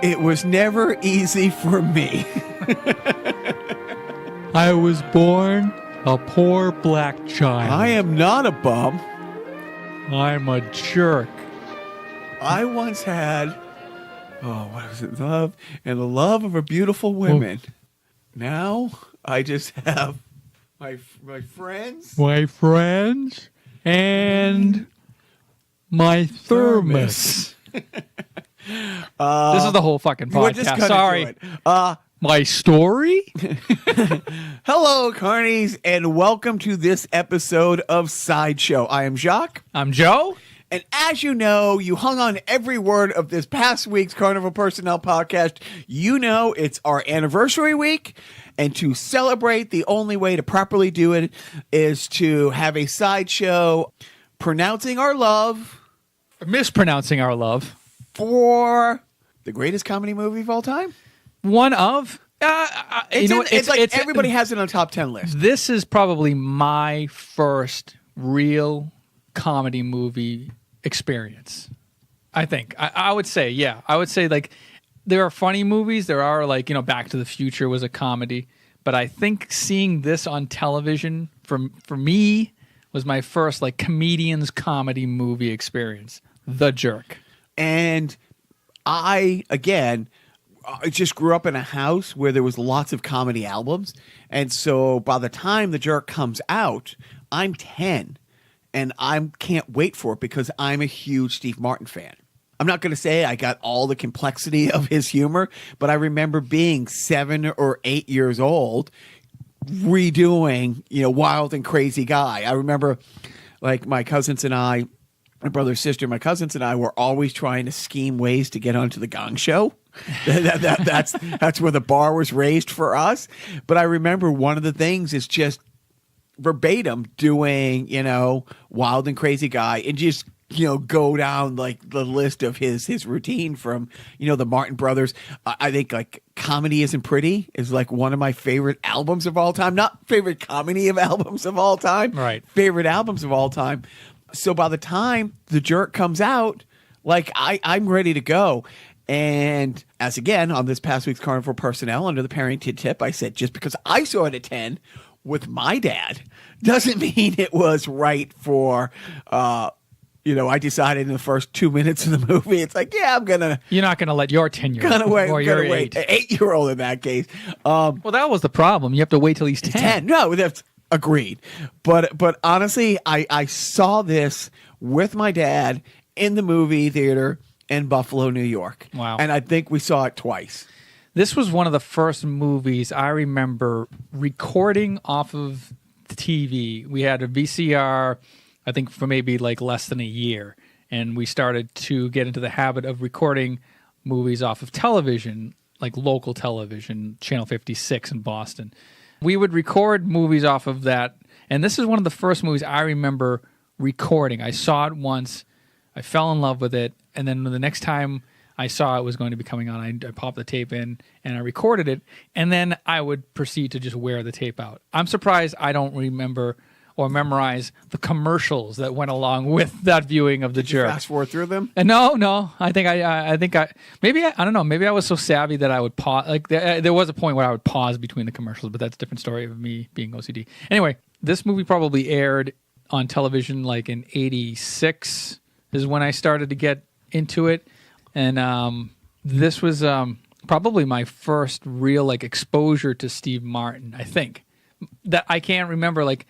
It was never easy for me. I was born a poor black child. I am not a bum. I'm a jerk. I once had, what was it? Love and the love of a beautiful woman. Now I just have my friends. My friends and my thermos. This is the whole fucking We're just podcast. gonna Sorry. do it. My story? Hello, Carnies, and welcome to this episode of Sideshow. I am Jacques. I'm Joe. And as you know, you hung on every word of this past week's Carnival Personnel podcast. You know it's our anniversary week. And to celebrate, the only way to properly do it is to have a sideshow pronouncing our love. Mispronouncing our love. For the greatest comedy movie of all time? One of. It's like everybody has it on a top 10 list. This is probably my first real comedy movie experience. I think. I would say, yeah. I would say, like, there are funny movies. There are, like, Back to the Future was a comedy. But I think seeing this on television for me was my first, like, comedian's comedy movie experience. The Jerk. And I just grew up in a house where there was lots of comedy albums. And so by the time The Jerk comes out, I'm 10. And I can't wait for it because I'm a huge Steve Martin fan. I'm not going to say I got all the complexity of his humor, but I remember being 7 or 8 years old redoing, Wild and Crazy Guy. I remember, like, my cousins and I, my brother, sister, my cousins and I were always trying to scheme ways to get onto the Gong Show. That's where the bar was raised for us. But I remember one of the things is just verbatim doing, Wild and Crazy Guy and just, go down like the list of his routine from, the Martin Brothers. I think like Comedy Isn't Pretty is like one of my favorite albums of all time. Not favorite comedy of albums of all time. Right. Favorite albums of all time. So by the time The Jerk comes out, like I'm ready to go. And as again, on this past week's Carnival Personnel, under the parenting tip, I said, just because I saw it at 10 with my dad doesn't mean it was right for, I decided in the first 2 minutes of the movie, it's like, yeah, You're not going to let your 10-year-old gonna wait, or your wait. 8-year-old in that case. Well, that was the problem. You have to wait till he's 10. No, that's agreed. But honestly, I saw this with my dad in the movie theater in Buffalo, New York. Wow. And I think we saw it twice. This was one of the first movies I remember recording off of the TV. We had a VCR, I think, for maybe like less than a year. And we started to get into the habit of recording movies off of television, like local television, Channel 56 in Boston. We would record movies off of that. And this is one of the first movies I remember recording. I saw it once. I fell in love with it. And then the next time I saw it was going to be coming on, I popped the tape in and I recorded it. And then I would proceed to just wear the tape out. I'm surprised I don't remember or memorize the commercials that went along with that viewing of The Jerk. Fast forward through them? No. I think I don't know. Maybe I was so savvy that I would pause. Like there was a point where I would pause between the commercials, but that's a different story of me being OCD. Anyway, this movie probably aired on television like in '86 is when I started to get into it. And this was probably my first real like exposure to Steve Martin, I think. That I can't remember like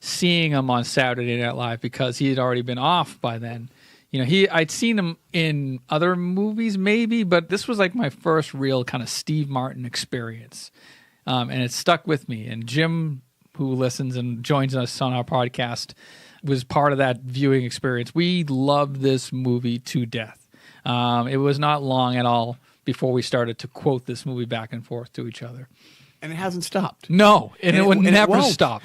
seeing him on Saturday Night Live because he had already been off by then. I'd seen him in other movies maybe, but this was like my first real kind of Steve Martin experience. And it stuck with me. And Jim, who listens and joins us on our podcast, was part of that viewing experience. We loved this movie to death. It was not long at all before we started to quote this movie back and forth to each other. And it hasn't stopped. No, and it would never stop.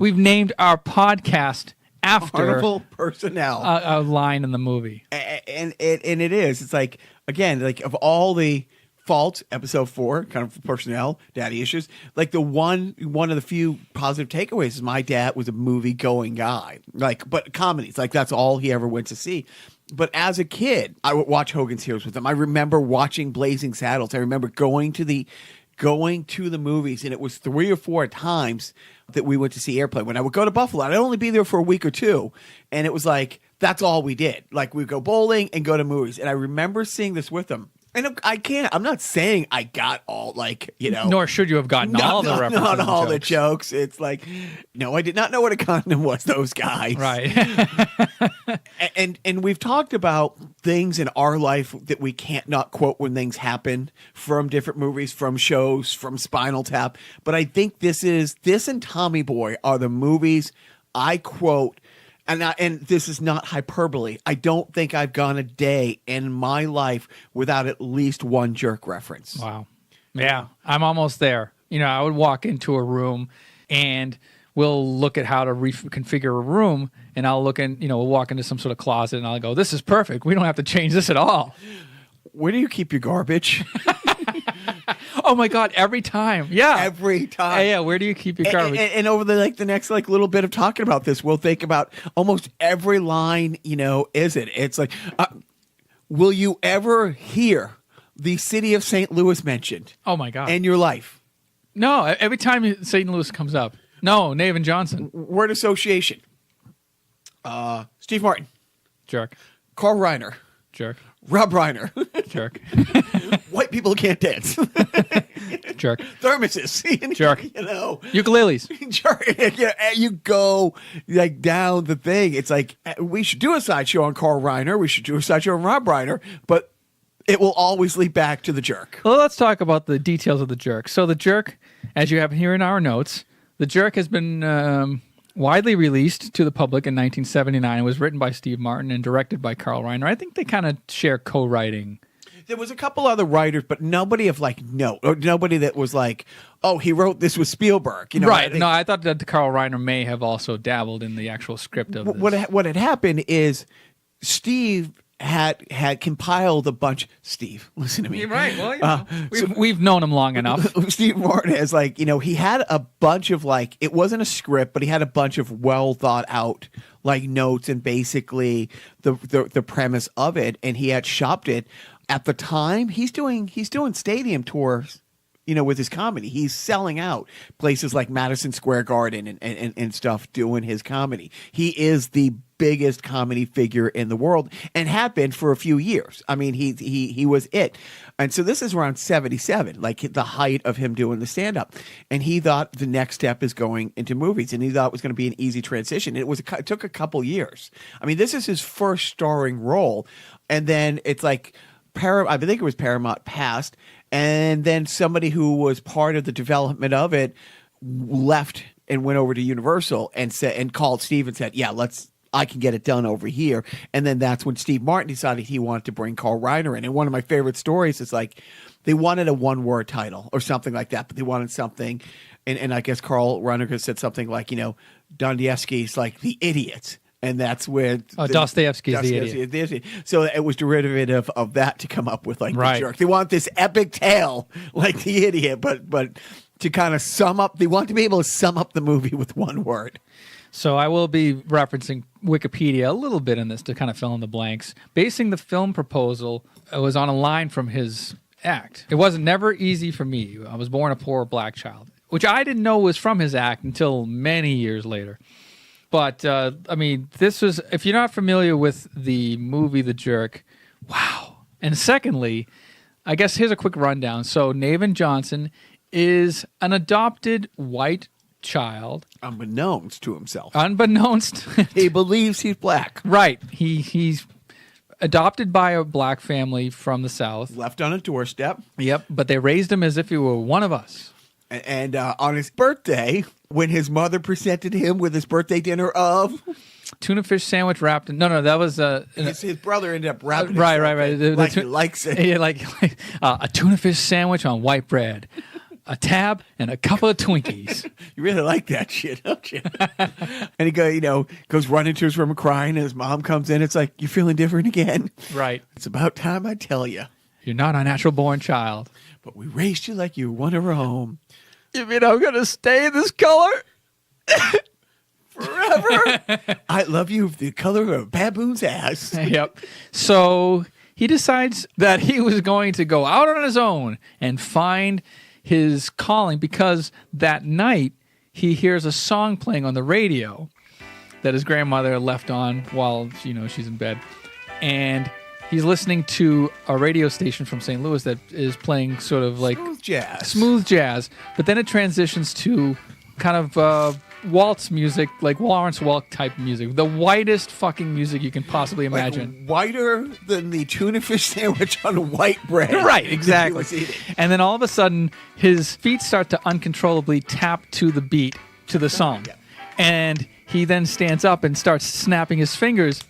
We've named our podcast after Carnival Personnel, a line in the movie. And it is. It's like, again, like of all the faults, episode 4, Carnival Personnel, daddy issues, like the one of the few positive takeaways is my dad was a movie going guy. Like, but comedies, like that's all he ever went to see. But as a kid, I would watch Hogan's Heroes with them. I remember watching Blazing Saddles. I remember going to the movies, and it was 3 or 4 times that we went to see Airplane. When I would go to Buffalo, I'd only be there for a week or two, and it was like that's all we did. Like we'd go bowling and go to movies. And I remember seeing this with them. And I'm not saying I got all Nor should you have gotten all the references. Not all and the jokes. It's like, no, I did not know what a condom was, those guys. Right. and we've talked about things in our life that we can't not quote when things happen from different movies, from shows, from Spinal Tap. But I think this and Tommy Boy are the movies I quote. And this is not hyperbole. I don't think I've gone a day in my life without at least one jerk reference. Wow. Yeah, I'm almost there. I would walk into a room and we'll look at how to reconfigure a room, and I'll look in, we'll walk into some sort of closet and I'll go, this is perfect. We don't have to change this at all. Where do you keep your garbage? Oh my God! Every time, yeah, every time, yeah. Where do you keep your garbage? And over the next little bit of talking about this, we'll think about almost every line. Is it? It's like, will you ever hear the city of St. Louis mentioned? Oh my God! In your life? No. Every time St. Louis comes up, no. Navin Johnson. Word association. Steve Martin. Jerk. Carl Reiner. Jerk. Rob Reiner. Jerk. White people can't dance. Jerk. Thermoses. Jerk. Ukuleles. Jerk. You go down the thing. It's like, we should do a sideshow on Carl Reiner. We should do a sideshow on Rob Reiner. But it will always lead back to the jerk. Well, let's talk about the details of the jerk. So the jerk, as you have here in our notes, the jerk has been widely released to the public in 1979. It was written by Steve Martin and directed by Carl Reiner. I think they kind of share co-writing. There was a couple other writers, but nobody of note, or nobody that was like, oh, he wrote this with Spielberg. Right. I thought that Carl Reiner may have also dabbled in the actual script of this. What had happened is Steve had compiled a bunch. Steve, listen to me. You're right. Well, we've known him long enough. Steve Martin has he had a bunch of it wasn't a script, but he had a bunch of well thought out notes and basically the premise of it, and he had shopped it. At the time, he's doing stadium tours. With his comedy, he's selling out places like Madison Square Garden and stuff doing his comedy. He is the biggest comedy figure in the world and had been for a few years. I mean, he was it. And so this is around 77, the height of him doing the stand-up. And he thought the next step is going into movies, and he thought it was going to be an easy transition. It took a couple years. I mean, this is his first starring role. And then it's I think it was Paramount passed, and then somebody who was part of the development of it left and went over to Universal and called Steve and said, "Yeah, I can get it done over here." And then that's when Steve Martin decided he wanted to bring Carl Reiner in. And one of my favorite stories is they wanted a one-word title or something like that, but they wanted something, and I guess Carl Reiner said something Dostoevsky's The Idiot. And that's where Dostoevsky's The Idiot. So it was derivative of that to come up with right. The jerk. They want this epic tale like The Idiot, but to kind of sum up, they want to be able to sum up the movie with one word. So I will be referencing Wikipedia a little bit in this to kind of fill in the blanks. Basing the film proposal, it was on a line from his act. It wasn't never easy for me. I was born a poor black child, which I didn't know was from his act until many years later. But, this was, if you're not familiar with the movie The Jerk, wow. And secondly, I guess here's a quick rundown. So Navin Johnson is an adopted white child. Unbeknownst to himself. He believes he's black. Right. He's adopted by a black family from the South. Left on a doorstep. Yep. But they raised him as if he were one of us. And on his birthday, when his mother presented him with his birthday dinner of tuna fish sandwich wrapped in, no, that was his brother ended up wrapping it right. He likes it. Yeah, a tuna fish sandwich on white bread, a tab, and a couple of Twinkies. You really like that shit, don't you? And he goes running to his room crying, and his mom comes in. It's like, you're feeling different again. Right. It's about time I tell you. You're not a natural born child. But we raised you like you were one of our home. You mean I'm going to stay in this color? forever. I love you the color of a baboon's ass. Yep. So he decides that he was going to go out on his own and find his calling, because that night he hears a song playing on the radio that his grandmother left on while she's in bed, and he's listening to a radio station from St. Louis that is playing sort of like smooth jazz, but then it transitions to kind of waltz music, like Lawrence Welk type music, the whitest fucking music you can possibly imagine. Like whiter than the tuna fish sandwich on white bread. Right, exactly. And then all of a sudden, his feet start to uncontrollably tap to the beat, to the song. Yeah. And he then stands up and starts snapping his fingers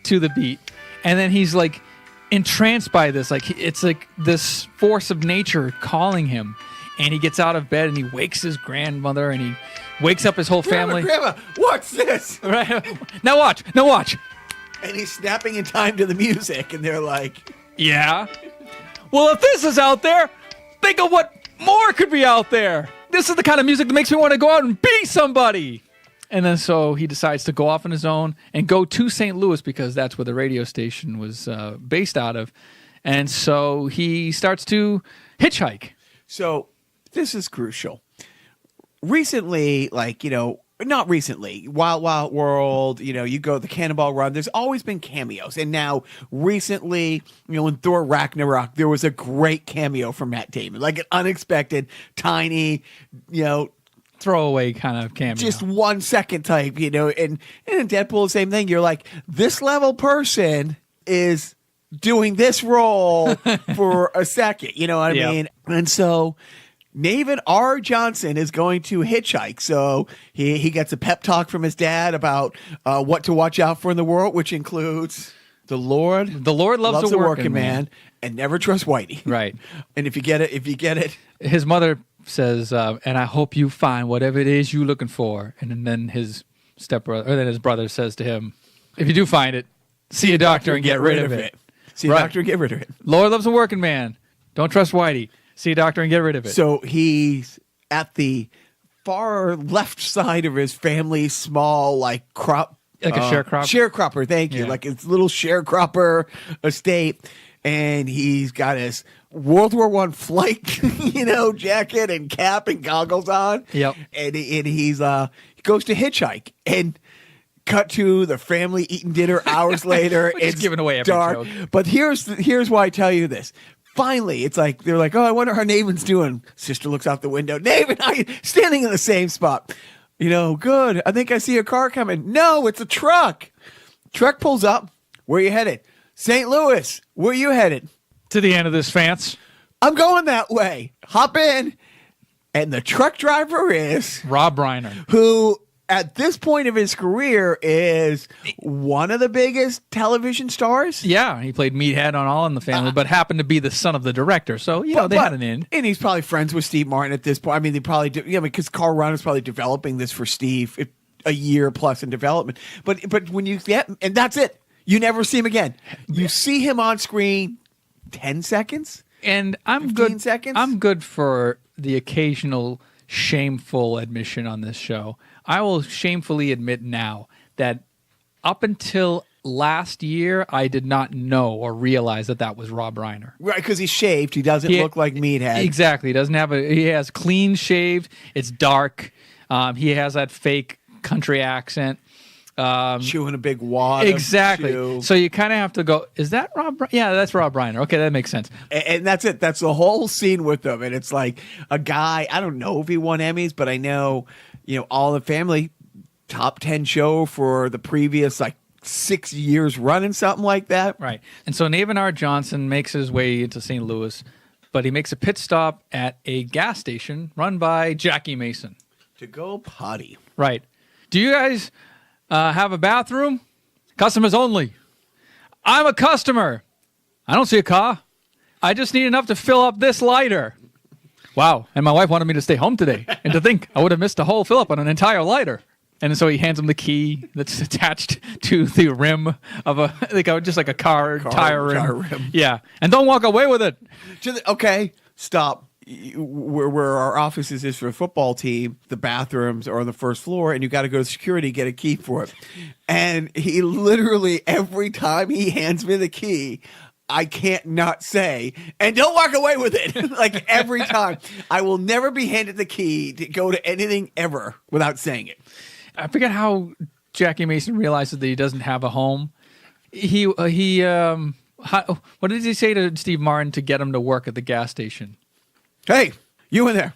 to the beat. And then he's like entranced by this. Like it's like this force of nature calling him. And he gets out of bed and he wakes his grandmother and he wakes up his whole family. Grandma, what's this? Right. Now watch. And he's snapping in time to the music, and they're like, yeah. Well, if this is out there, think of what more could be out there. This is the kind of music that makes me want to go out and be somebody. And then so he decides to go off on his own and go to St. Louis, because that's where the radio station was based out of. And so he starts to hitchhike. So this is crucial. Recently, not recently, Wild Wild World, you go the Cannonball Run, there's always been cameos. And now recently, in Thor Ragnarok, there was a great cameo from Matt Damon, like an unexpected, tiny, throwaway kind of cameo. just 1 second type, and in Deadpool, the same thing. You're like, this level person is doing this role for a second, you know what I mean? And so Navin R. Johnson is going to hitchhike. So he gets a pep talk from his dad about what to watch out for in the world, which includes the Lord. The Lord loves a working man. And never trust Whitey. Right. And if you get it. His mother says, and I hope you find whatever it is you're looking for. And then his his brother says to him, if you do find it, see a doctor and get rid of it. See a doctor and get rid of it. Lord loves a working man. Don't trust Whitey. See a doctor and get rid of it. So he's at the far left side of his family's small, crop. Like a sharecropper? Sharecropper, thank you. Yeah. Like his little sharecropper estate. And he's got his World War I flight, jacket and cap and goggles on. Yep. And he goes to hitchhike. And cut to the family eating dinner hours later. It's giving away every dark. joke. But here's why I tell you this. Finally, it's like they're like, oh, I wonder how Navin's doing. Sister looks out the window. Navin, I'm standing in the same spot. Good. I think I see a car coming. No, it's a truck. Truck pulls up. Where you headed? St. Louis. Where you headed? To the end of this fence. I'm going that way. Hop in. And the truck driver is Rob Reiner. Who at this point of his career is one of the biggest television stars. Yeah, he played Meathead on All in the Family, but happened to be the son of the director. So, they had an in. And he's probably friends with Steve Martin at this point. I mean, they probably do. Yeah, because Carl Reiner's probably developing this for Steve a year plus in development. But when you get, and that's it. You never see him again. You see him on screen 10 seconds. And I'm 15 good. seconds? I'm good for the occasional shameful admission on this show. I will shamefully admit now that up until last year, I did not know or realize that was Rob Reiner. Right, because he's shaved. He doesn't look like Meathead. Exactly. He doesn't have he has clean shaved. It's dark. He has that fake country accent. Chewing a big wad. Exactly. So you kind of have to go, is that Rob? Yeah, that's Rob Reiner. Okay, that makes sense. And that's it. That's the whole scene with them. And it's like a guy, I don't know if he won Emmys, but I know, All in the Family, top 10 show for the previous 6 years running, something like that. Right. And so Navin R. Johnson makes his way into St. Louis, but he makes a pit stop at a gas station run by Jackie Mason. To go potty. Right. Do you guys have a bathroom? Customers only. I'm a customer. I don't see a car. I just need enough to fill up this lighter. Wow. And my wife wanted me to stay home today. And to think I would have missed a whole fill up on an entire lighter. And so he hands him the key that's attached to the rim of just like a car tire rim. Tire rim. Yeah. And don't walk away with it. Okay, stop. where our offices is for a football team, the bathrooms are on the first floor, and you got to go to security, get a key for it. And he literally, every time he hands me the key, I can't not say, and don't walk away with it. Like every time. I will never be handed the key to go to anything ever without saying it. I forget how Jackie Mason realizes that he doesn't have a home. What did he say to Steve Martin to get him to work at the gas station? Hey, you in there.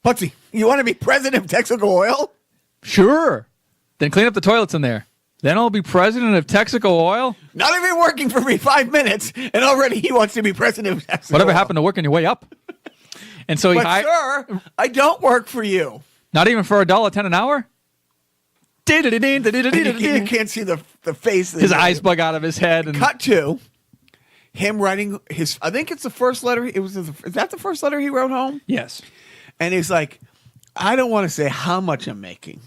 Putsy, you want to be president of Texaco Oil? Sure. Then clean up the toilets in there. Then I'll be president of Texaco Oil? Not even working for me 5 minutes, and already he wants to be president of Texaco Whatever Oil. happened to working your way up? And so But sir, I don't work for you. not even for $1.10 an hour? You can't see the face. His eyes bug out of his head. And Cut to him writing his. I think it's the first letter. Is that the first letter he wrote home? yes. And he's like, I don't want to say how much I'm making.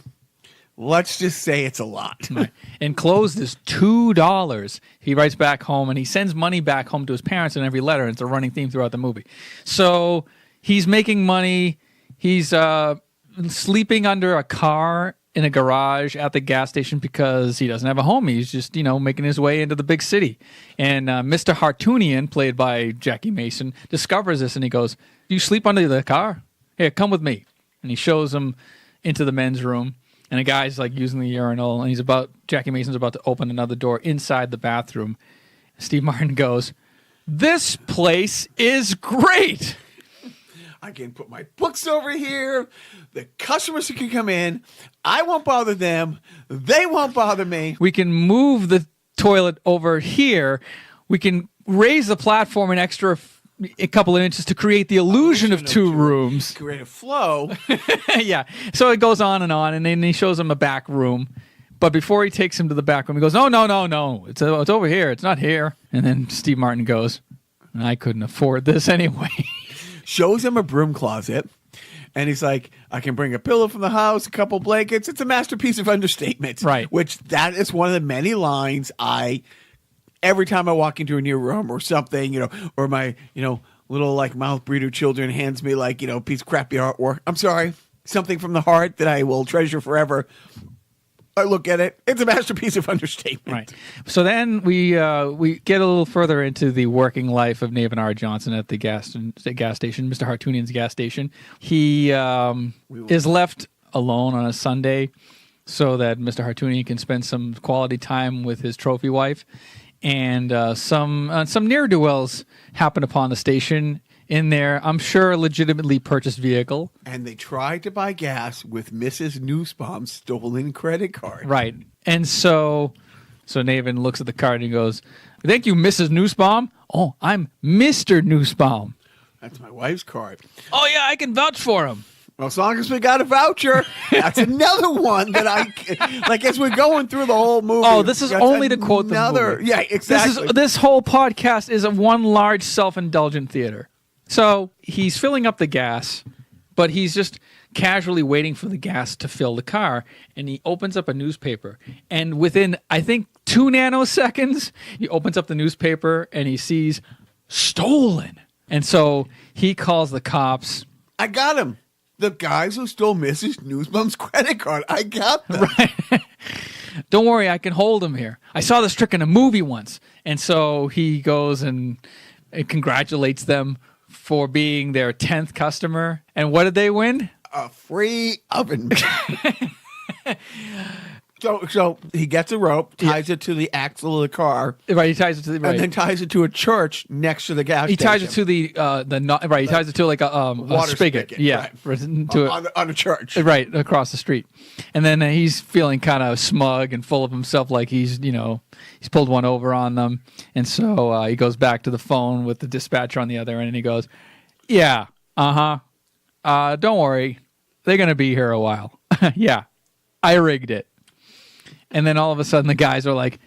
Let's just say it's a lot. Right. Enclosed is $2. He writes back home, and he sends money back home to his parents in every letter. And it's a running theme throughout the movie. So he's making money. He's sleeping under a car in a garage at the gas station because he doesn't have a home. He's just, making his way into the big city. And Mr. Hartunian, played by Jackie Mason, discovers this, and he goes, "Do you sleep under the car? Here, come with me." And he shows him into the men's room. And a guy's like using the urinal, and Jackie Mason's about to open another door inside the bathroom. Steve Martin goes, "This place is great." I can put my books over here. The customers can come in. I won't bother them. They won't bother me. We can move the toilet over here. We can raise the platform a couple of inches to create the illusion of two rooms. Create a flow. Yeah. So it goes on, and then he shows him a back room. But before he takes him to the back room, he goes, No. It's over here. It's not here. And then Steve Martin goes, "I couldn't afford this anyway." Shows him a broom closet. And he's like, I can bring a pillow from the house, a couple blankets. It's a masterpiece of understatement. Right. Which that is one of the many lines every time I walk into a new room or something, or my, little like mouth breeder children hands me like, piece of crappy artwork. I'm sorry. Something from the heart that I will treasure forever. I look at it. It's a masterpiece of understatement. Right. So then we get a little further into the working life of Naven R. Johnson at the gas station, Mr. Hartunian's gas station. He is left alone on a Sunday so that Mr. Hartunian can spend some quality time with his trophy wife. And some ne'er-do-wells happen upon the station in their, I'm sure, legitimately purchased vehicle. And they tried to buy gas with Mrs. Nussbaum's stolen credit card. Right. And so Naven looks at the card and he goes, "Thank you, Mrs. Nussbaum." "Oh, I'm Mr. Nussbaum." That's my wife's card. "Oh, yeah, I can vouch for him." Well, as long as we got a voucher, that's another one that like as we're going through the whole movie. Oh, this is only to quote the movie. Yeah, exactly. This whole podcast is one large self-indulgent theater. So he's filling up the gas, but he's just casually waiting for the gas to fill the car, and he opens up a newspaper. And within, I think, 2 nanoseconds, he opens up the newspaper and he sees stolen. And so he calls the cops. I got him. The guys who stole Mrs. Nussbaum's credit card. I got them. Right. "Don't worry, I can hold him here. I saw this trick in a movie once." And so he goes and congratulates them for being their 10th customer. And what did they win? A free oven. So he gets a rope, ties it to the axle of the car, Right, he ties it to the and then ties it to a church next to the gas He station. ties it to the right. He ties it to like a water spigot. Yeah, right. to on a church. right across the street. And then he's feeling kind of smug and full of himself, like he's pulled one over on them. And so he goes back to the phone with the dispatcher on the other end, and he goes, "Yeah, don't worry, they're gonna be here a while. Yeah, I rigged it." And then all of a sudden, the guys are like,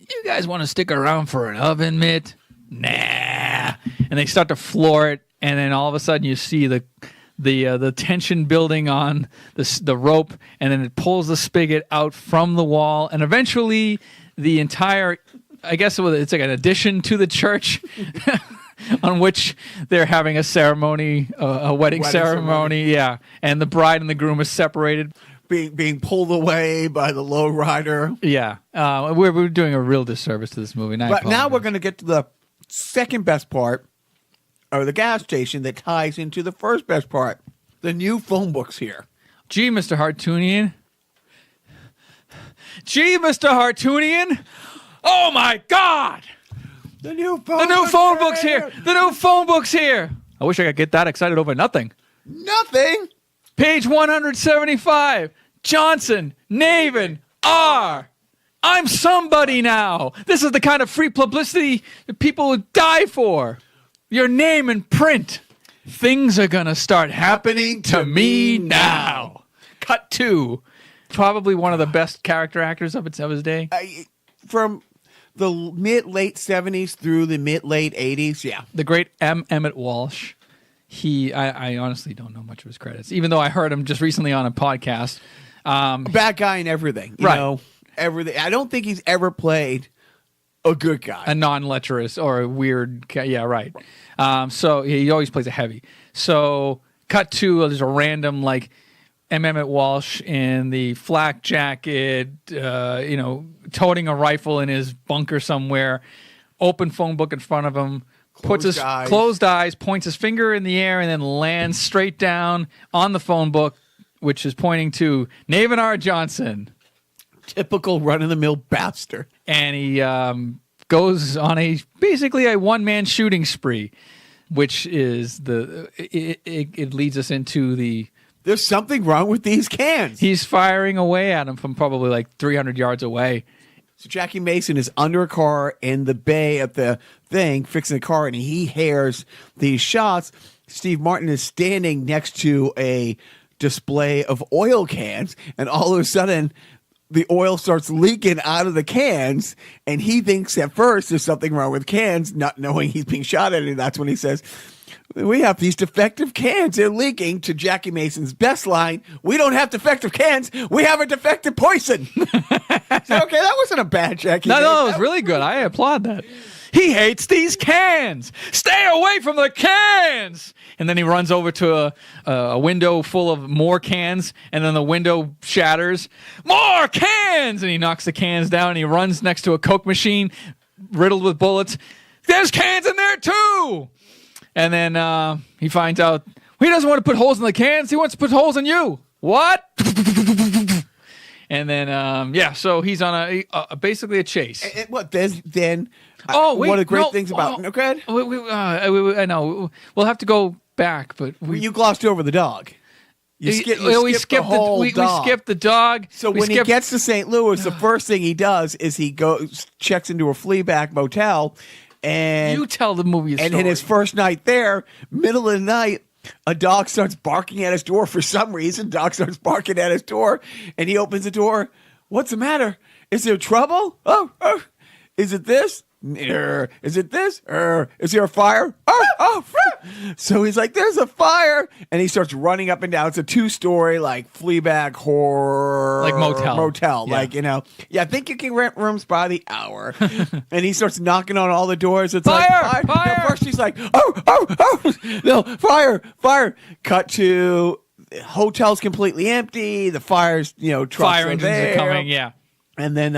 "You guys want to stick around for an oven mitt?" "Nah." And they start to floor it, and then all of a sudden, you see the tension building on the rope, and then it pulls the spigot out from the wall, and eventually, the entire, I guess it's like an addition to the church, on which they're having a ceremony, a wedding ceremony. Yeah, and the bride and the groom are separated. Being pulled away by the lowrider. Yeah, we're doing a real disservice to this movie. But now we're going to get to the second best part, or the gas station that ties into the first best part. The new phone book's here. Gee, Mr. Hartunian. Gee, Mr. Hartunian. Oh, my God. The new phone book's here. The new phone book's here. I wish I could get that excited over nothing. Nothing. Page 175. Johnson, Navin, R. I'm somebody now. This is the kind of free publicity that people would die for. Your name in print. Things are going to start happening to me now. Cut 2. Probably one of the best character actors of his day. From the late 70s through the mid-late 80s, yeah. The great Emmett Walsh. I honestly don't know much of his credits, even though I heard him just recently on a podcast. Bad guy in everything. You know, everything. I don't think he's ever played a good guy. A non-lecherous or a weird... Yeah, right. So he always plays a heavy. So cut 2, there's a random, like, Emmett Walsh in the flak jacket, toting a rifle in his bunker somewhere, open phone book in front of him, closed eyes, points his finger in the air, and then lands straight down on the phone book, which is pointing to Navin R. Johnson. Typical run-of-the-mill bastard. And he goes on basically a one-man shooting spree, which is it leads us into the... There's something wrong with these cans. He's firing away at him from probably like 300 yards away. So Jackie Mason is under a car in the bay of the thing, fixing the car, and he hears these shots. Steve Martin is standing next to a display of oil cans, and all of a sudden the oil starts leaking out of the cans, and he thinks at first there's something wrong with cans, not knowing he's being shot at, and that's when he says, we have these defective cans. They're leaking, to Jackie Mason's best line. We don't have defective cans. We have a defective poison. So, okay, that wasn't a bad Jackie. No, it was really good. I applaud that. He hates these cans. Stay away from the cans. And then he runs over to a window full of more cans, and then the window shatters. More cans! And he knocks the cans down, and he runs next to a Coke machine riddled with bullets. There's cans in there, too! And then he finds out he doesn't want to put holes in the cans. He wants to put holes in you. What? And then, so he's on basically a chase. And what? Then wait, one of the great things about... Okay. I know. We'll have to go back, but... You glossed over the dog. We skipped the dog. So when he gets to St. Louis, the first thing he does is he checks into a Fleabag motel. And you tell the movie story. And in his first night there, middle of the night, a dog starts barking at his door for some reason. Dog starts barking at his door, and he opens the door. What's the matter? Is there trouble? Oh. Is it this? Is it this? Is there a fire? Oh. So he's like, there's a fire. And he starts running up and down. It's a 2-story, like, Fleabag horror. Like motel. Yeah. Like, I think you can rent rooms by the hour. And he starts knocking on all the doors. It's fire! No, first he's like, oh. No, fire. Cut to hotel's completely empty. The fire's, trucks fire are engines there. are coming, yeah. And then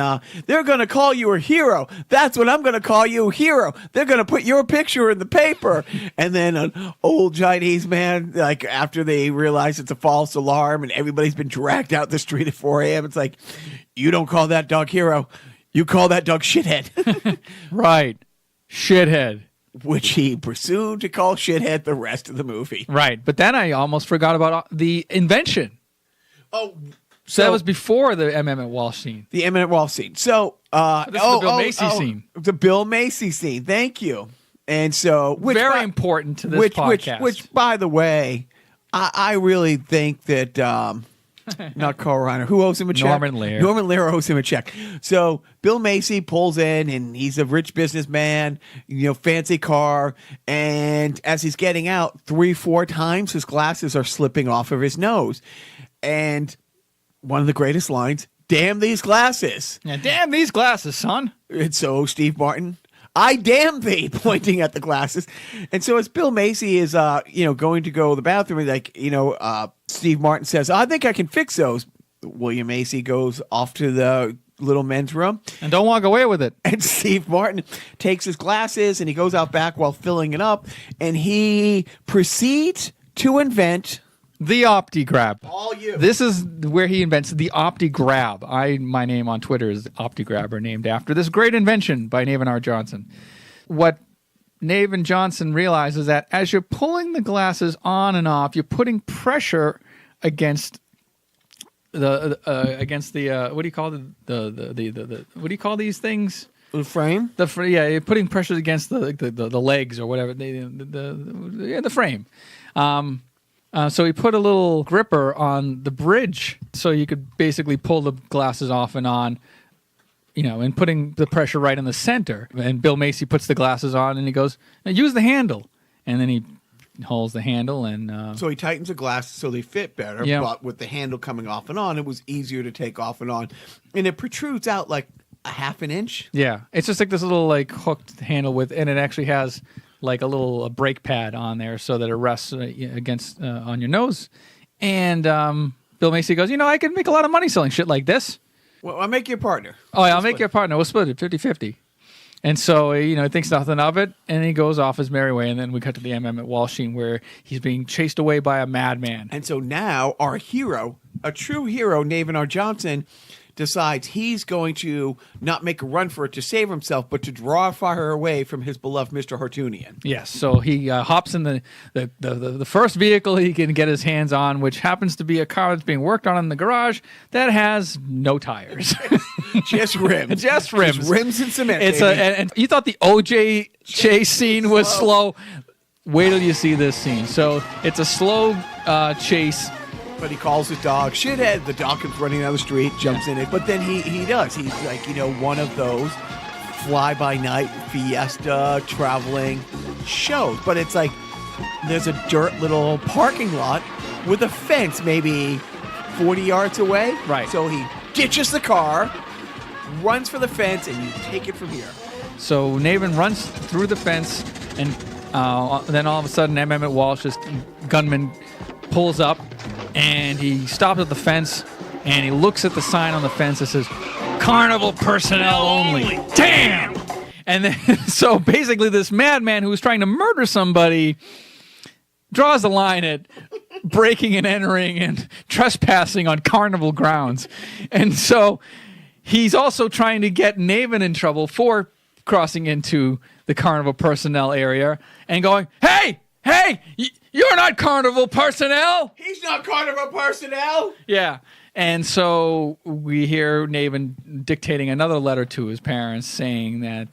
they're going to call you a hero. That's what I'm going to call you, a hero. They're going to put your picture in the paper. And then an old Chinese man, like after they realize it's a false alarm and everybody's been dragged out the street at 4 a.m., it's like, you don't call that dog hero. You call that dog shithead. Right. Shithead. Which he pursued to call shithead the rest of the movie. Right. But then I almost forgot about the invention. Oh, So that was before the Emmett Walsh scene. The Emmett Walsh scene. So, this is the Bill Macy scene. The Bill Macy scene. Thank you. And so, very important to this podcast. Which, by the way, I really think that not Carl Reiner. Who owes him a check? Norman Lear. Norman Lear owes him a check. So Bill Macy pulls in, and he's a rich businessman. Fancy car. And as he's getting out, 3-4 times his glasses are slipping off of his nose, and one of the greatest lines, damn these glasses. Yeah, damn these glasses, son. And so Steve Martin, I damn thee, pointing at the glasses. And so as Bill Macy is, going to go to the bathroom, Steve Martin says, I think I can fix those. William Macy goes off to the little men's room. And don't walk away with it. And Steve Martin takes his glasses and he goes out back while filling it up. And he proceeds to invent... the OptiGrab. All you. This is where he invents the OptiGrab. My name on Twitter is OptiGrabber, named after this great invention by Navin R. Johnson. What Navin Johnson realizes is that as you're pulling the glasses on and off, you're putting pressure against the what do you call the what do you call these things? The frame? You're putting pressure against the legs or whatever, the frame. So he put a little gripper on the bridge so you could basically pull the glasses off and on, and putting the pressure right in the center. And Bill Macy puts the glasses on and he goes, now use the handle. And then he holds the handle and... So he tightens the glasses so they fit better, yeah. But with the handle coming off and on, it was easier to take off and on. And it protrudes out like a half an inch. Yeah. It's just like this little hooked handle and it actually has... like a little brake pad on there so that it rests against on your nose. And Bill Macy goes, I can make a lot of money selling shit like this. Well, I'll make you a partner. Oh, yeah, I'll make you a partner. We'll split it 50-50. And so, he thinks nothing of it, and he goes off his merry way. And then we cut to the Emmett Walsh scene where he's being chased away by a madman. And so now our hero, a true hero, Navin R. Johnson, decides he's going to not make a run for it to save himself, but to draw fire away from his beloved Mr. Hartunian. Yes, so he hops in the first vehicle he can get his hands on, which happens to be a car that's being worked on in the garage that has no tires. Just rims. Just rims. Just rims and cement. It's and you thought the OJ chase scene was slow. Wait till you see this scene. So it's a slow chase. But he calls his dog shithead. The dog comes running down the street, jumps in it. But then he does. He's like, one of those fly-by-night fiesta traveling shows. But it's like there's a dirt little parking lot with a fence maybe 40 yards away. Right. So he ditches the car, runs for the fence, and you take it from here. So Navin runs through the fence, and then all of a sudden, Emmett Walsh's gunman pulls up, and he stops at the fence, and he looks at the sign on the fence that says, Carnival Personnel Only. Damn! And then, so basically this madman who was trying to murder somebody draws the line at breaking and entering and trespassing on carnival grounds. And so he's also trying to get Navin in trouble for crossing into the Carnival Personnel area and going, hey, you're not Carnival Personnel. He's not Carnival Personnel. Yeah. And so we hear Navin dictating another letter to his parents saying that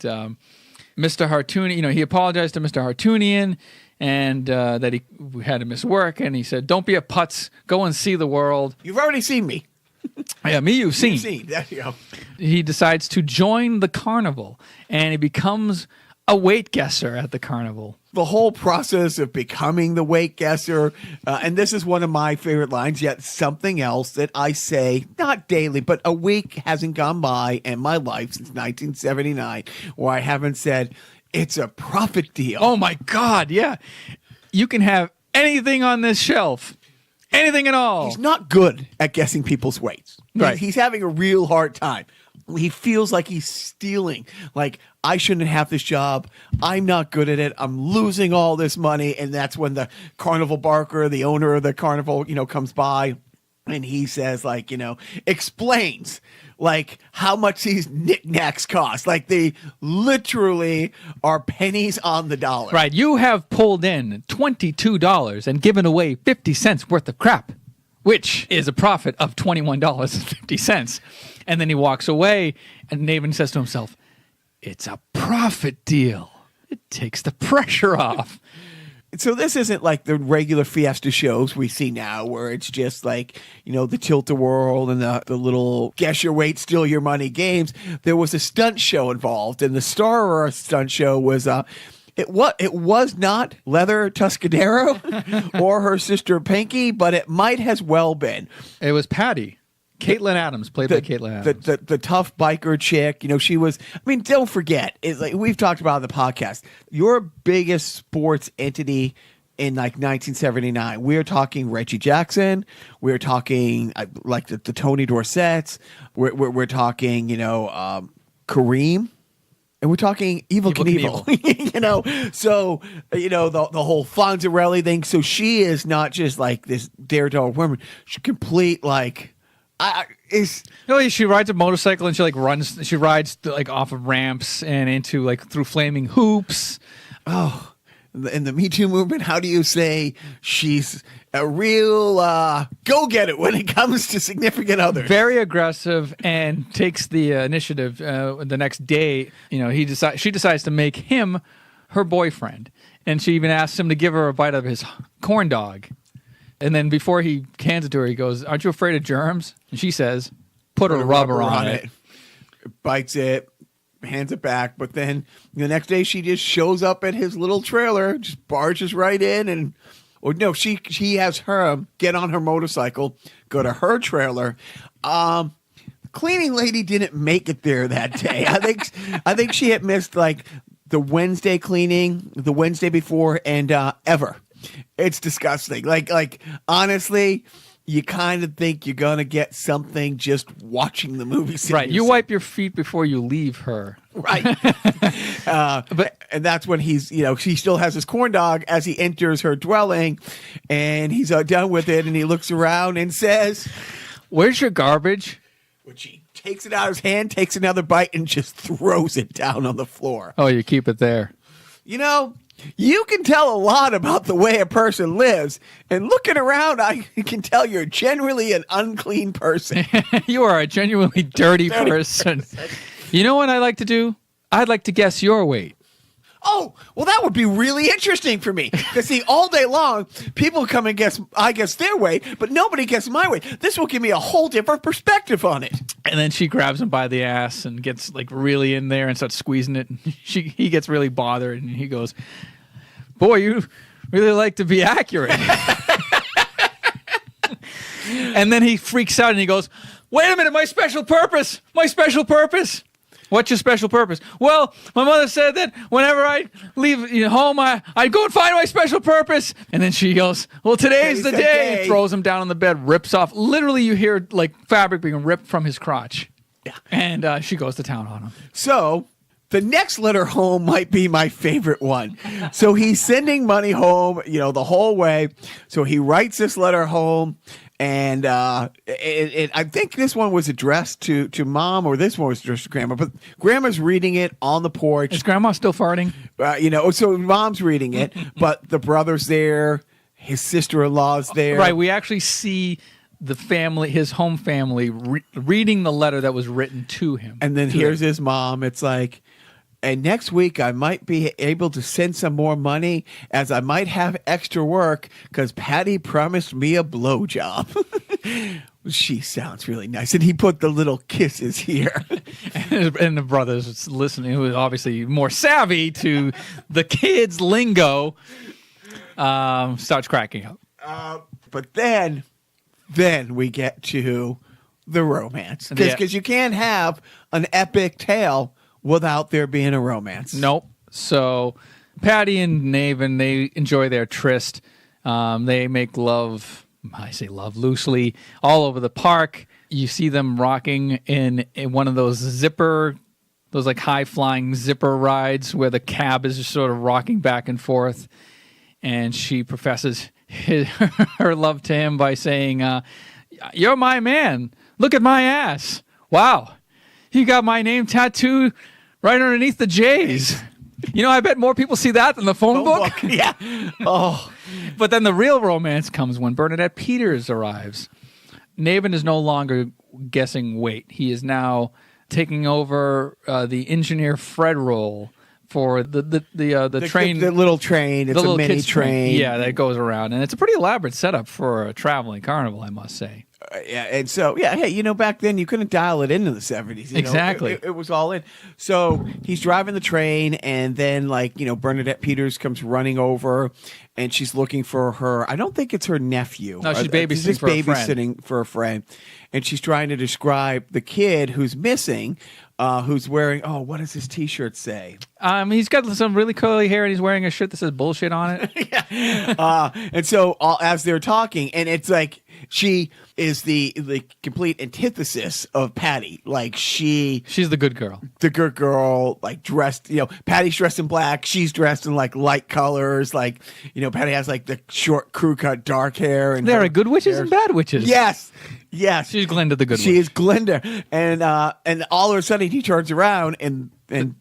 Mr. Hartunian, he apologized to Mr. Hartunian and that he had to miss work. And he said, don't be a putz. Go and see the world. You've already seen me. Yeah, me you've seen. There you go. He decides to join the carnival, and he becomes a weight guesser at the carnival. The whole process of becoming the weight guesser, and this is one of my favorite lines, yet something else that I say, not daily, but a week hasn't gone by in my life since 1979 where I haven't said, it's a profit deal. Oh my God, yeah. You can have anything on this shelf. Anything at all. He's not good at guessing people's weights. Right. He's having a real hard time. He feels like he's stealing. Like, I shouldn't have this job. I'm not good at it. I'm losing all this money. And that's when the carnival barker, the owner of the carnival, comes by and he says, explains how much these knickknacks cost. Like, they literally are pennies on the dollar. Right. You have pulled in $22 and given away 50 cents worth of crap, which is a profit of $21.50. And then he walks away, and Navin says to himself, it's a profit deal. It takes the pressure off. So this isn't like the regular fiesta shows we see now where it's just like, the tilt-a-whirl and the little guess your weight, steal your money games. There was a stunt show involved, and the star of our stunt show was it was not Leather Tuscadero or her sister Pinky, but it might has well been. It was Patty Caitlin Adams, played by Caitlin Adams. The tough biker chick, she was. I mean, don't forget, it's like we've talked about on the podcast. Your biggest sports entity in like 1979. We're talking Reggie Jackson. We're talking like the Tony Dorsetts. We're talking, Kareem. And we're talking Evel Knievel. So, the whole Fonzarelli thing. So she is not just like this daredevil woman. She's complete like, she rides a motorcycle and she like runs. She rides like off of ramps and into like through flaming hoops. Oh, in the Me Too movement, how do you say she's a real go-getter when it comes to significant others? Very aggressive and takes the initiative. The next day, she decides to make him her boyfriend, and she even asks him to give her a bite of his corn dog. And then before he hands it to her, he goes, "Aren't you afraid of germs?" And she says, "Put a rubber on it." Bites it, hands it back, but then the next day she just shows up at his little trailer, just barges right in, she has her get on her motorcycle, go to her trailer. Cleaning lady didn't make it there that day. I think she had missed like the Wednesday cleaning, the Wednesday before, and ever. It's disgusting. Like honestly, you kind of think you're gonna get something just watching the movie. Right, you wipe your feet before you leave her. Right, and that's when he's, she still has his corn dog as he enters her dwelling, and he's done with it, and he looks around and says, "Where's your garbage?" Which he takes it out of his hand, takes another bite, and just throws it down on the floor. Oh, you keep it there. You can tell a lot about the way a person lives, and looking around, I can tell you're generally an unclean person. You are a genuinely dirty person. You know what I like to do? I'd like to guess your weight. Oh, well, that would be really interesting for me. Because, see, all day long, people come and guess their weight, but nobody guesses my weight. This will give me a whole different perspective on it. And then she grabs him by the ass and gets, like, really in there and starts squeezing it. And he gets really bothered, and he goes, "Boy, you really like to be accurate." And then he freaks out, and he goes, "Wait a minute, my special purpose! My special purpose!" "What's your special purpose?" "Well, my mother said that whenever I leave home, I'd go and find my special purpose." And then she goes, "Well, today's the day." And throws him down on the bed, rips off. Literally, you hear like fabric being ripped from his crotch. Yeah. And she goes to town on him. So the next letter home might be my favorite one. So he's sending money home, the whole way. So he writes this letter home. And I think this one was addressed to mom, or this one was addressed to grandma. But grandma's reading it on the porch. Is grandma still farting? So mom's reading it, but the brother's there, his sister-in-law's there. Right. We actually see the family, his home family, reading the letter that was written to him. And then here's his mom. It's like, "And next week I might be able to send some more money, as I might have extra work because Patty promised me a blowjob." She sounds really nice. And he put the little kisses here. And the brother's listening, who is obviously more savvy to the kids' lingo, starts cracking up. But then we get to the romance. Because you can't have an epic tale without there being a romance. Nope. So Patty and Naven, they enjoy their tryst. They make love, I say love loosely, all over the park. You see them rocking in one of those like high-flying zipper rides where the cab is just sort of rocking back and forth. And she professes her love to him by saying, "You're my man. Look at my ass. Wow. You got my name tattooed right underneath the J's." I bet more people see that than the phone book. Yeah. Oh. But then the real romance comes when Bernadette Peters arrives. Naven is no longer guessing weight. He is now taking over the engineer Fred role for the train. The little train. It's a mini kids' train. Yeah, that goes around. And it's a pretty elaborate setup for a traveling carnival, I must say. Yeah, and so hey, back then you couldn't dial it into the 70s. Exactly. It was all in. So he's driving the train, and then Bernadette Peters comes running over, and she's looking for her. I don't think it's her nephew. No, she's She's babysitting for a friend, and she's trying to describe the kid who's missing, who's wearing. Oh, what does his T-shirt say? He's got some really curly hair, and he's wearing a shirt that says bullshit on it. And so as they're talking, and it's like she is the complete antithesis of Patty. Like she's the good girl. The good girl, dressed. Patty's dressed in black. She's dressed in light colors. Patty has the short crew cut dark hair. And there are good witches and bad witches. Yes. She's Glinda the good witch. She is Glinda, and all of a sudden he turns around and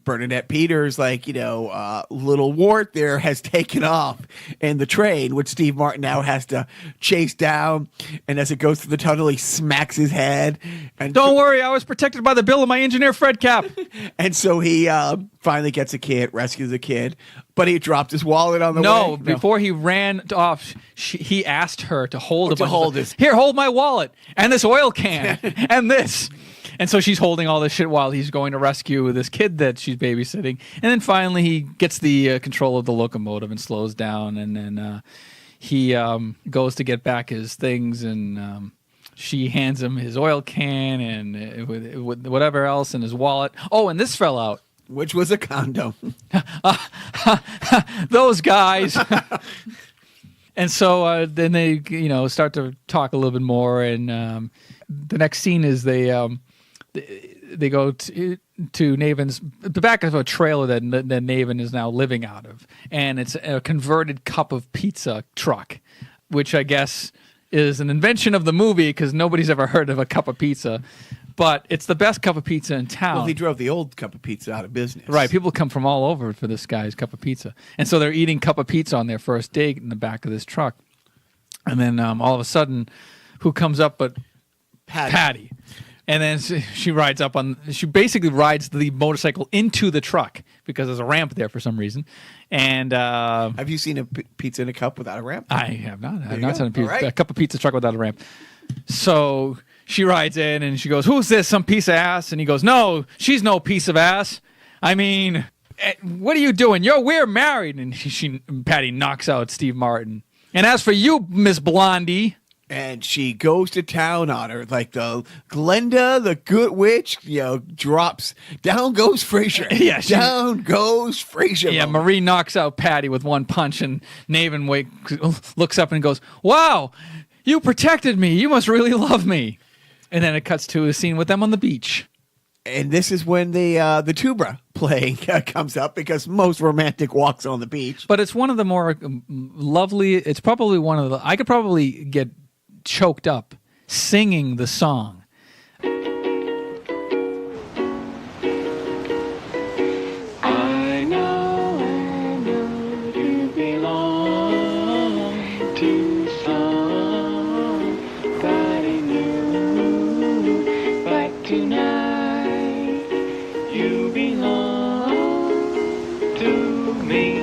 Bernadette Peters, little Wart there has taken off in the train, which Steve Martin now has to chase down. And as it goes through the tunnel, he smacks his head. And don't worry, I was protected by the bill of my engineer Fred Cap. And so he finally gets a kid, rescues the kid, but he dropped his wallet on the way. No, before he ran off, he asked her to hold this. Here, hold my wallet and this oil can and this. And so she's holding all this shit while he's going to rescue this kid that she's babysitting. And then finally he gets the control of the locomotive and slows down. And then he goes to get back his things, and she hands him his oil can and with whatever else in his wallet. Oh, and this fell out. Which was a condom. Those guys. And so then they start to talk a little bit more. And the next scene is they go to Naven's, the back of a trailer that Naven is now living out of, and it's a converted cup of pizza truck, which I guess is an invention of the movie because nobody's ever heard of a cup of pizza, but it's the best cup of pizza in town. Well, he drove the old cup of pizza out of business. Right, people come from all over for this guy's cup of pizza, and so they're eating cup of pizza on their first date in the back of this truck, and then all of a sudden, who comes up but Patty. And then she basically rides the motorcycle into the truck because there's a ramp there for some reason. And have you seen a pizza in a cup without a ramp? I have not. I have not seen a cup of pizza truck without a ramp. So she rides in and she goes, "Who's this? Some piece of ass?" And he goes, "No, she's no piece of ass. I mean, what are you doing? We're married." And Patty knocks out Steve Martin. "And as for you, Miss Blondie." And she goes to town on her, like the Glinda, the good witch, drops. Down goes Frasier. Yeah, down goes Frasier. Yeah, Marie knocks out Patty with one punch, and Naven looks up and goes, "Wow, you protected me. You must really love me." And then it cuts to a scene with them on the beach. And this is when the tuba playing comes up, because most romantic walks on the beach. But it's one of the more lovely. It's probably one of the. I could probably get choked up singing the song. I know you belong to somebody new, but tonight you belong to me.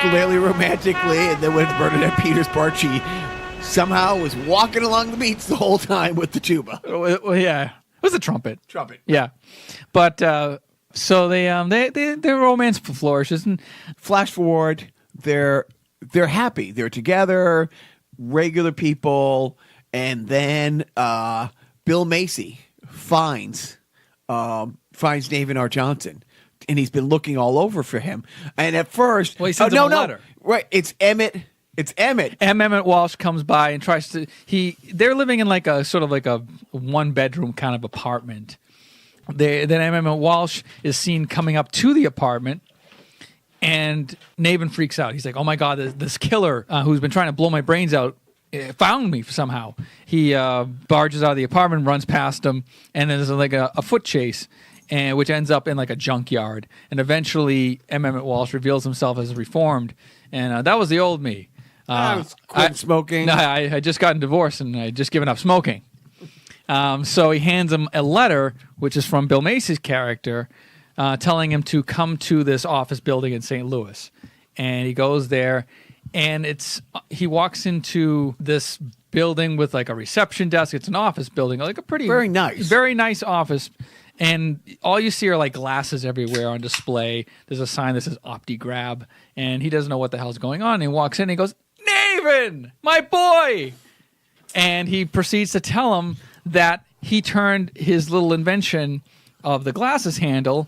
Ukulele romantically, and then when Bernadette Peters' part, she somehow was walking along the beach the whole time with the tuba. Well, yeah. was a trumpet. Trumpet. Yeah, but so their romance flourishes, and Flash forward, they're happy. They're together, regular people, and then Bill Macy finds David R. Johnson, and he's been looking all over for him. And at first, Well, he sends him a letter. Right, it's Emmett. It's Emmett. Emmett Walsh comes by and tries to. They're living in like a sort of like a 1-bedroom kind of apartment. Then Emmett Walsh is seen coming up to the apartment, and Nabin freaks out. He's like, "Oh my God, this killer who's been trying to blow my brains out found me somehow." He barges out of the apartment, runs past him, and then there's like a foot chase, and which ends up in like a junkyard. And eventually, Emmett Walsh reveals himself as reformed, and that was the old me. I was quit smoking. No, I had just gotten divorced and I had just given up smoking. So he hands him a letter, which is from Bill Macy's character, telling him to come to this office building in St. Louis. And he goes there, and he walks into this building with like a reception desk. It's an office building, like a very nice office. And all you see are like glasses everywhere on display. There's a sign that says OptiGrab, and he doesn't know what the hell's going on. And he walks in and he goes, "Navin, my boy!" And he proceeds to tell him that he turned his little invention of the glasses handle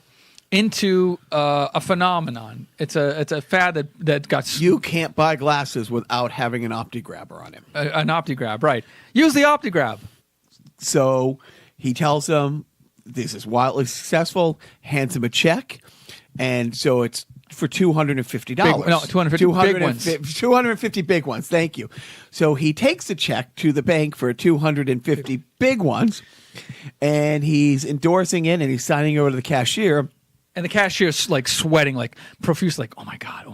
into a phenomenon. It's a fad that got... You can't buy glasses without having an OptiGrabber on him. An OptiGrab, right. Use the OptiGrab. So he tells him this is wildly successful, hands him a check, and so it's for $250. 250 big ones. 250 big ones, thank you. So he takes the check to the bank for 250 big ones, and he's endorsing it, and he's signing over to the cashier. And the cashier's like sweating, like profuse, like, oh my God.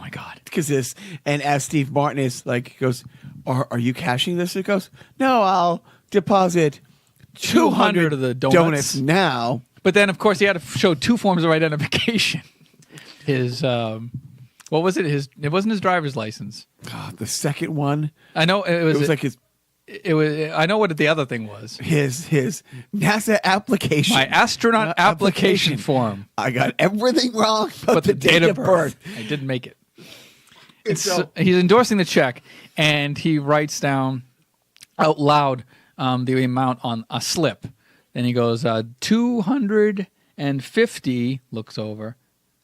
Because this, and as Steve Martin is like, goes, are you cashing this? It goes, no, I'll deposit 200 of the donuts now. But then, of course, he had to show 2 forms of identification. His, what was it? It wasn't his driver's license. God, the second one. I know it was like his. It was. I know what the other thing was. His NASA application. My astronaut application form. I got everything wrong, but the date of birth. I didn't make it. So he's endorsing the check, and he writes down out loud the amount on a slip. And he goes, 250, looks over,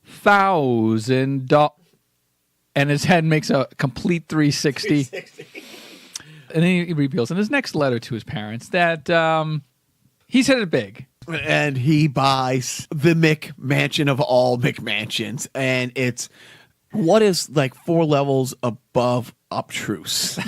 $1,000. And his head makes a complete 360. And then he reveals in his next letter to his parents that he's headed big. And he buys the McMansion of all McMansions. And it's what is like 4 levels above obtruse.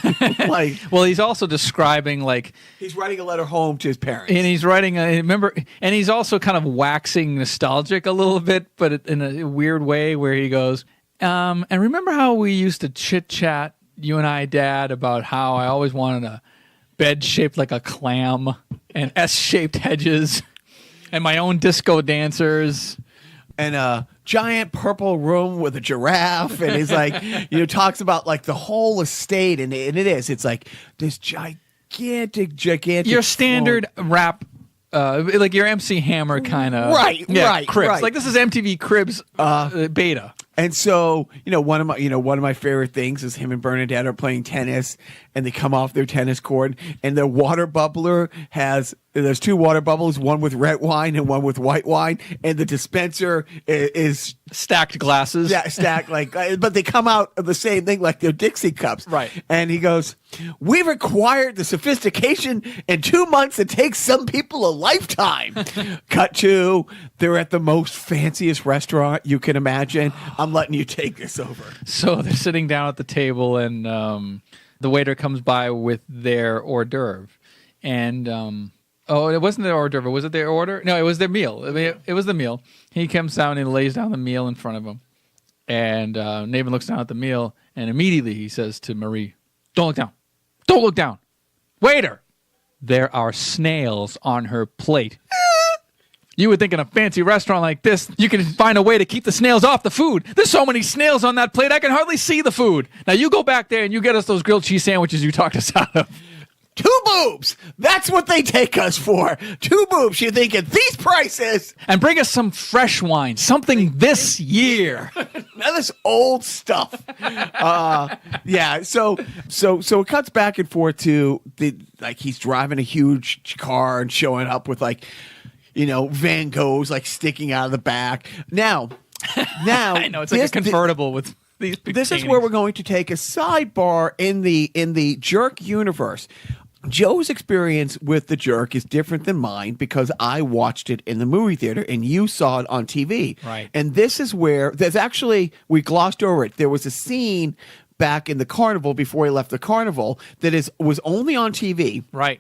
Well, he's also describing like he's writing a letter home to his parents, and he's writing and he's also kind of waxing nostalgic a little bit, but in a weird way where he goes, and remember how we used to chit chat, you and I, Dad, about how I always wanted a bed shaped like a clam and S-shaped hedges and my own disco dancers. And a giant purple room with a giraffe, and he's like, talks about like the whole estate, and it's like this gigantic. Your standard rap, like your MC Hammer kind of right, Cribs. Right. Like this is MTV Cribs beta. And so, one of my favorite things is him and Bernadette are playing tennis, and they come off their tennis court, and their water bubbler there's 2 water bubbles, one with red wine and one with white wine, and the dispenser is stacked glasses. Yeah, stacked but they come out of the same thing, like they're Dixie cups. Right. And he goes, "We've acquired the sophistication in 2 months that takes some people a lifetime." Cut to, they're at the most fanciest restaurant you can imagine. I'm letting you take this over. So they're sitting down at the table, and the waiter comes by with their hors d'oeuvre. And, it wasn't their hors d'oeuvre. Was it their order? No, it was their meal. It was the meal. He comes down and lays down the meal in front of him. And Nabin looks down at the meal, and immediately he says to Marie, "Don't look down. Don't look down. Waiter, there are snails on her plate." You would think in a fancy restaurant like this, you can find a way to keep the snails off the food. There's so many snails on that plate, I can hardly see the food. Now you go back there and you get us those grilled cheese sandwiches you talked us out of. 2 boobs. That's what they take us for. 2 boobs. You're thinking, these prices. And bring us some fresh wine, something this year. Now this old stuff. Yeah. So it cuts back and forth to he's driving a huge car and showing up with Van Goghs sticking out of the back. Now I know it's like a convertible with these big This is paintings. where we're going to take a sidebar in the Jerk universe. Joe's experience with the Jerk is different than mine because I watched it in the movie theater and you saw it on TV. Right. And this is where we glossed over it. There was a scene back in the Carnival before he left the Carnival that was only on TV. Right.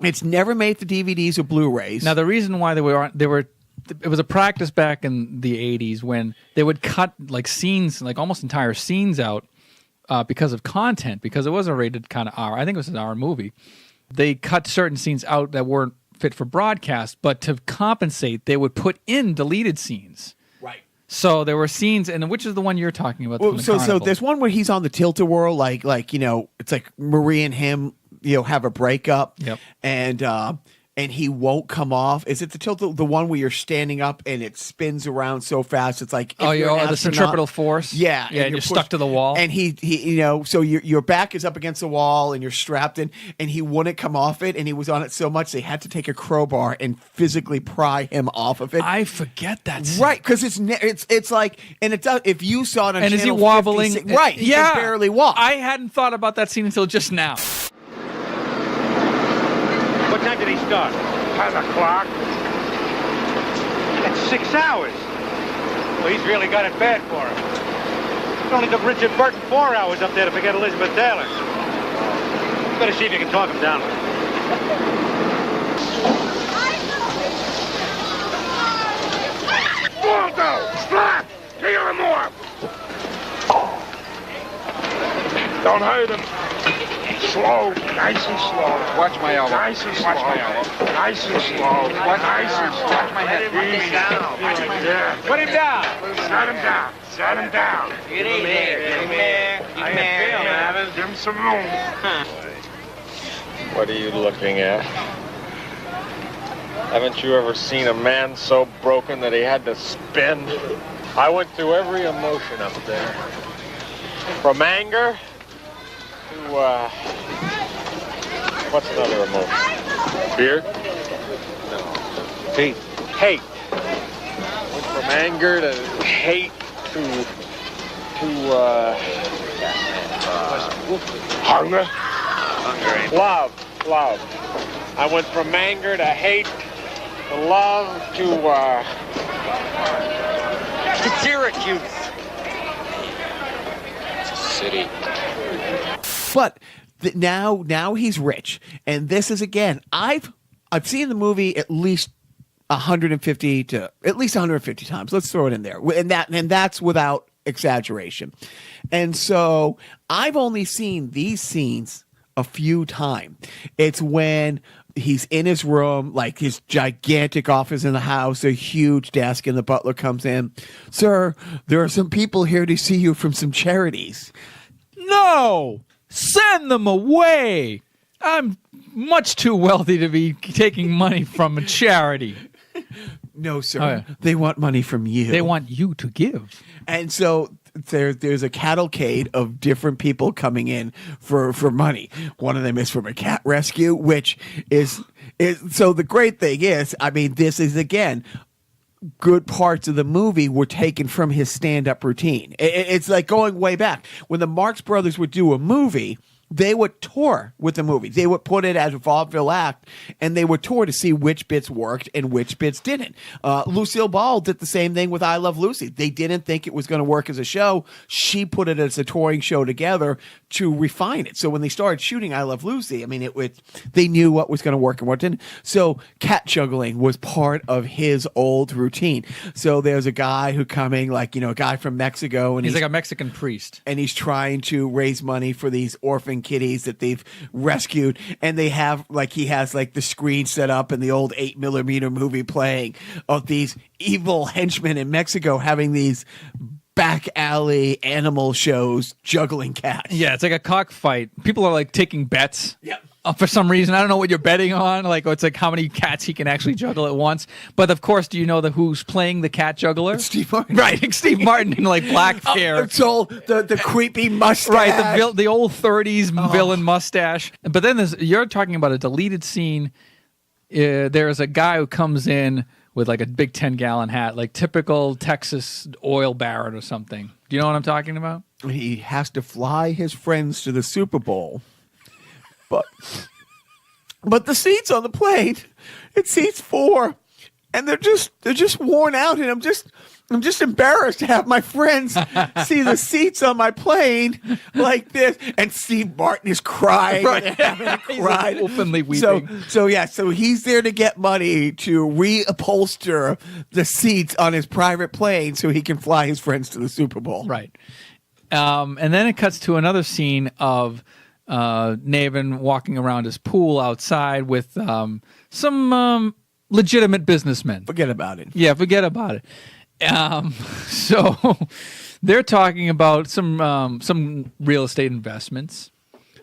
It's never made the DVDs or Blu-rays. Now the reason why it was a practice back in the 80s when they would cut scenes, almost entire scenes out because of content, because it was a rated kind of R. I think it was an R movie. They cut certain scenes out that weren't fit for broadcast, but to compensate, they would put in deleted scenes. Right. So there were scenes, and which is the one you're talking about? Well, so there's one where he's on the tilt-a-whirl, it's like Marie and him, have a breakup. Yep. And he won't come off. Is it the one where you're standing up and it spins around so fast? It's like the centripetal force. Yeah, and you're stuck to the wall. And he so your back is up against the wall and you're strapped in, and he wouldn't come off it, and he was on it so much they had to take a crowbar and physically pry him off of it. I forget that scene. Right, because it's like, and it does. If you saw it on and is he Channel wobbling? 56, right, he yeah, can barely walk. I hadn't thought about that scene until just now. What time did he start? 10 o'clock. That's 6 hours. Well, he's really got it bad for him. It only took Richard Burton 4 hours up there to forget Elizabeth Taylor. Better see if you can talk him down. Waldo! Stop! Kill him more! Don't hurt him. Slow, nice and slow. Watch my elbow. Nice and slow. Watch my elbow. Nice and slow. Nice and slow. Watch my head. Easy. Yeah. Put him down. Set him down. Set him down. Get him here. Get him here. How you feel, Evan? Give him some room. What are you looking at? Haven't you ever seen a man so broken that he had to spin? I went through every emotion up there. From anger to, what's another emotion? Fear? No. Hate. Hate. Went from anger to hate to Hunger. love. I went from anger to hate to love to Syracuse. It's a city. But now he's rich, and this is again. I've seen the movie at least 150 times. Let's throw it in there, and that's without exaggeration. And so I've only seen these scenes a few times. It's when he's in his room, like his gigantic office in the house, a huge desk, and the butler comes in. Sir, there are some people here to see you from some charities. No! Send them away! I'm much too wealthy to be taking money from a charity. No, sir. Oh, yeah. They want money from you. They want you to give. And so there's a cavalcade of different people coming in for money. One of them is from a cat rescue, which is so the great thing is, I mean, this is again, good parts of the movie were taken from his stand-up routine. It's like going way back. When the Marx Brothers would do a movie, they would tour with the movie. They would put it as a vaudeville act, and they would tour to see which bits worked and which bits didn't. Lucille Ball did the same thing with I Love Lucy. They didn't think it was going to work as a show. She put it as a touring show together to refine it. So when they started shooting I Love Lucy, I mean, they knew what was going to work and what didn't. So cat juggling was part of his old routine. So there's a guy who coming, like, a guy from Mexico, and He's like a Mexican priest. and he's trying to raise money for these orphan kitties that they've rescued, and he has the screen set up and the old 8mm movie playing of these evil henchmen in Mexico having these back alley animal shows juggling cats. Yeah, it's like a cockfight. People are like taking bets. Yep. for some reason. I don't know what you're betting on. Like, it's like how many cats he can actually juggle at once. But of course, do you know who's playing the cat juggler? It's Steve Martin. Right, Steve Martin in like black hair. It's all the creepy mustache. Right, the old 30s villain mustache. But then you're talking about a deleted scene. There's a guy who comes in with like a big 10-gallon hat, like typical Texas oil baron or something. Do you know what I'm talking about? He has to fly his friends to the Super Bowl. But the seats on the plane, it seats 4, and they're just worn out, and I'm just embarrassed to have my friends see the seats on my plane like this. And Steve Martin is crying, and He's like openly weeping. So he's there to get money to reupholster the seats on his private plane so he can fly his friends to the Super Bowl. Right. And then it cuts to another scene of Navin walking around his pool outside with some legitimate businessmen. Forget about it. Yeah, forget about it. So they're talking about some real estate investments,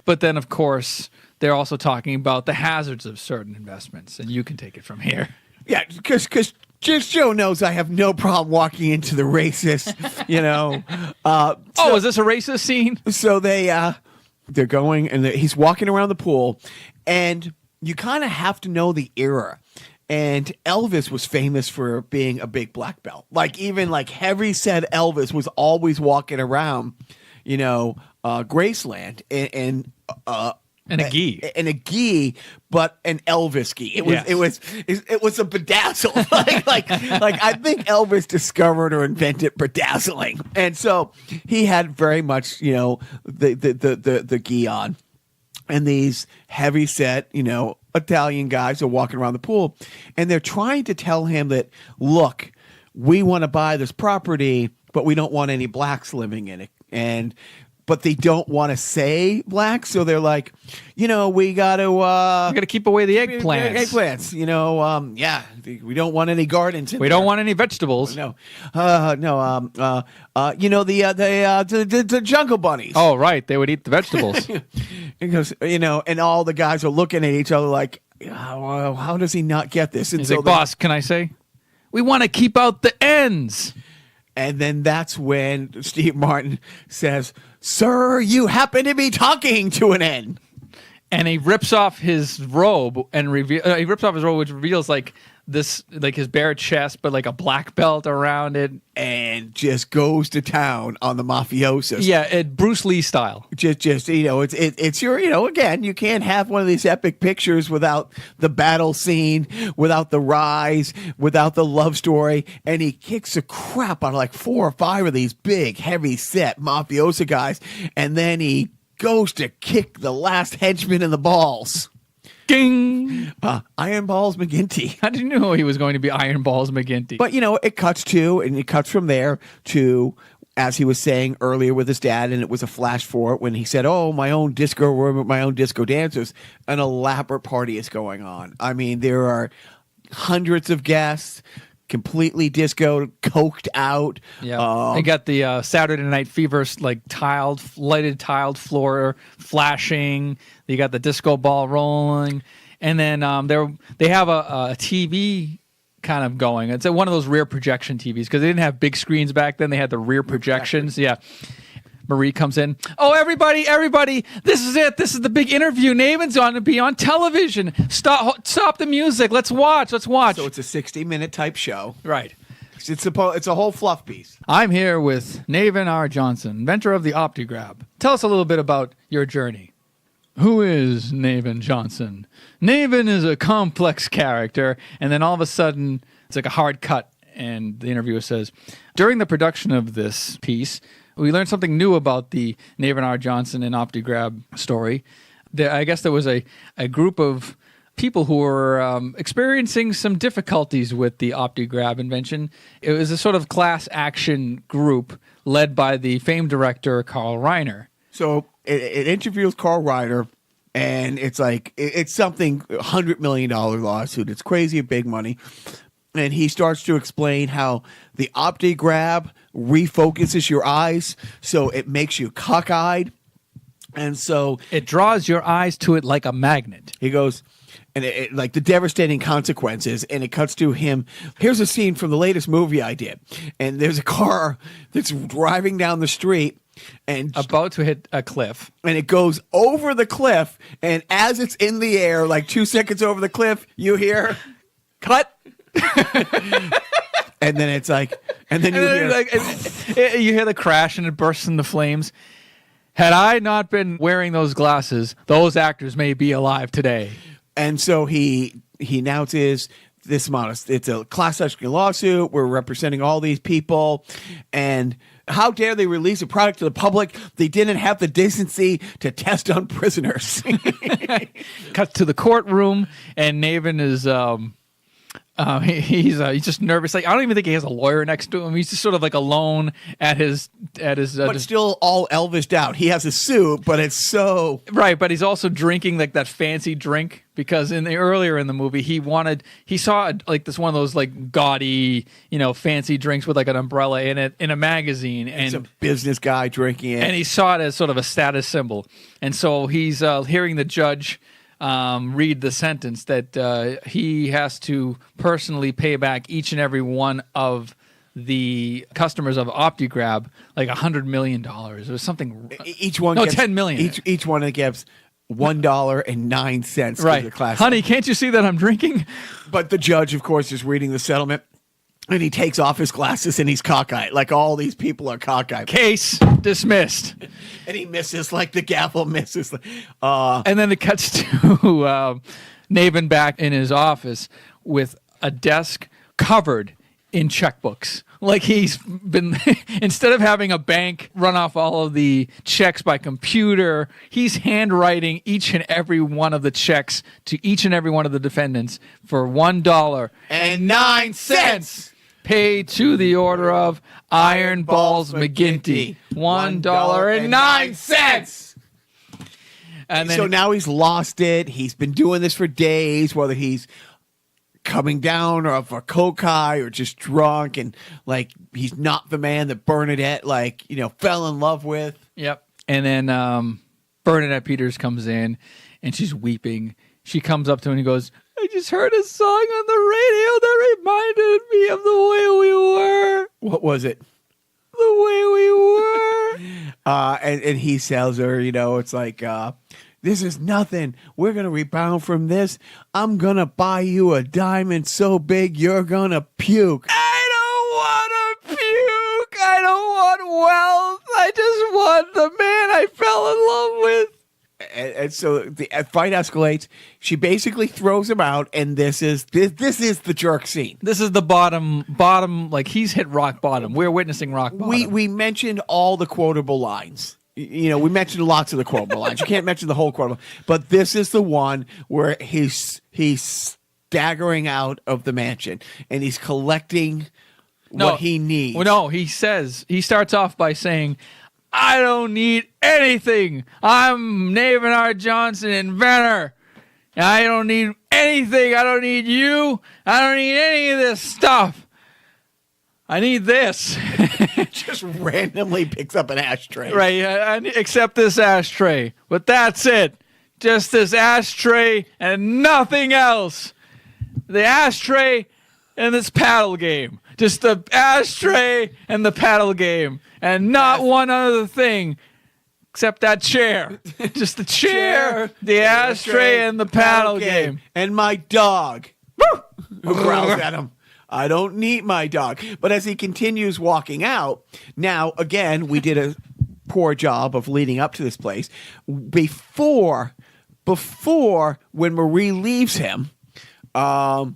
but then of course they're also talking about the hazards of certain investments, and you can take it from here. Yeah, because Joe knows I have no problem walking into the racist, you know. Is this a racist scene? So they're going, and he's walking around the pool, and you kind of have to know the era. And Elvis was famous for being a big black belt. Like, even like heavy set Elvis was always walking around, you know, Graceland and a gi. And a gi, but an Elvis gi. It was a bedazzle. like I think Elvis discovered or invented bedazzling. And so he had very much, you know, the gi on. And these heavy set, you know, Italian guys are walking around the pool, and they're trying to tell him that, look, we want to buy this property, but we don't want any blacks living in it. But they don't want to say black, so they're like, you know, we got to keep away the eggplants. Eggplants, you know, we don't want any gardens. We don't want any vegetables. No, you know, the jungle bunnies. Oh, right, they would eat the vegetables. Because, you know, and all the guys are looking at each other like, how does he not get this? And he's like, boss, can I say? We want to keep out the ends. And then that's when Steve Martin says, sir, you happen to be talking to an N. And he rips off his robe which reveals like this, like his bare chest, but like a black belt around it, and just goes to town on the mafiosos. Yeah, Bruce Lee style. Just you know, it's your, you know, again, you can't have one of these epic pictures without the battle scene, without the rise, without the love story, and he kicks the crap out of like 4 or 5 of these big, heavy set mafioso guys, and then he goes to kick the last henchman in the balls. Ding! Iron Balls McGinty. How did you know he was going to be Iron Balls McGinty? But, you know, it cuts from there to, as he was saying earlier with his dad, and it was a flash forward when he said, oh, my own disco room with my own disco dancers. An elaborate party is going on. I mean, there are hundreds of guests, completely disco, coked out. Yeah, they got the Saturday Night Fever, like lighted tiled floor flashing. You got the disco ball rolling, and then they have a TV kind of going. It's one of those rear projection TVs because they didn't have big screens back then. They had the rear projections. Yeah. Marie comes in. Oh, everybody, this is it. This is the big interview. Navin's going to be on television. Stop the music. Let's watch. So it's a 60-minute type show. Right. It's a whole fluff piece. I'm here with Navin R. Johnson, inventor of the OptiGrab. Tell us a little bit about your journey. Who is Navin Johnson? Navin is a complex character, and then all of a sudden, it's like a hard cut, and the interviewer says, during the production of this piece, we learned something new about the Navin R. Johnson and OptiGrab story. I guess there was a group of people who were experiencing some difficulties with the OptiGrab invention. It was a sort of class action group led by the famed director Carl Reiner. So it interviews Carl Reiner, and it's like it's something $100 million lawsuit. It's crazy big money. And he starts to explain how the OptiGrab refocuses your eyes, so it makes you cockeyed. And so It draws your eyes to it like a magnet. he goes, and like the devastating consequences, and it cuts to him. Here's a scene from the latest movie I did, and there's a car that's driving down the street, and About to hit a cliff. it goes over the cliff, and as it's in the air, like 2 seconds over the cliff, you hear, Cut. and then it's like, and then you hear, You hear the crash and it bursts into flames. Had I not been wearing those glasses, those actors may be alive today. and so he announces this amount. It's a class action lawsuit. We're representing all these people, and how dare they release a product to the public? They didn't have the decency to test on prisoners. Cut to the courtroom, and Naven is he's just nervous. Like, I don't even think he has a lawyer next to him. He's just sort of like alone at his But still all Elvised out. He has a suit, but it's so... right. But he's also drinking like that fancy drink because earlier in the movie he saw like this one of those like gaudy fancy drinks with like an umbrella in it in a magazine, and It's a business guy drinking it. and he saw it as sort of a status symbol, and so he's hearing the judge read the sentence that he has to personally pay back each and every one of the customers of OptiGrab like $100 million or something. Each one No, gets, $10 million. Each one gives $1.09 Right, to the class. honey, can't you see that I'm drinking? But the judge, of course, is reading the settlement, and he takes off his glasses and he's cockeyed. Like all these people are cockeyed. Case dismissed. And he misses, like the gavel misses. And then it cuts to Naven back in his office with a desk covered in checkbooks. Like he's been, instead of having a bank run off all of the checks by computer, he's handwriting each and every one of the checks to each and every one of the defendants for $1.09. Paid to the order of Iron Balls McGinty. $1.09. And then So now he's lost it. He's been doing this for days, whether he's coming down off a coke high or just drunk, and like he's not the man that Bernadette fell in love with. Yep. And then Bernadette Peters comes in and she's weeping. She comes up to him and he goes, I just heard a song on the radio that reminded me of the way we were. What was it? The way we were. And he tells her, it's like, this is nothing. We're going to rebound from this. I'm going to buy you a diamond so big you're going to puke. I don't want to puke. I don't want wealth. I just want the man I fell in love with. And so the fight escalates. She basically throws him out, and this is the jerk scene. This is the bottom, like he's hit rock bottom. We're witnessing rock bottom. We mentioned all the quotable lines. We mentioned lots of the quotable lines. You can't mention the whole quotable, but this is the one where he's staggering out of the mansion and he's collecting what he needs. Well, no, he starts off by saying, I don't need anything. I'm Naven R. Johnson, inventor. I don't need anything. I don't need you. I don't need any of this stuff. I need this. Just randomly picks up an ashtray. Right, except this ashtray. But that's it. Just this ashtray and nothing else. The ashtray and this paddle game. Just the ashtray and the paddle game. And not one other thing except that chair. Just the chair, the ashtray, and the paddle game. And my dog. Who growls at him. I don't need my dog. But as he continues walking out, now, again, we did a poor job of leading up to this place. Before when Marie leaves him, Naven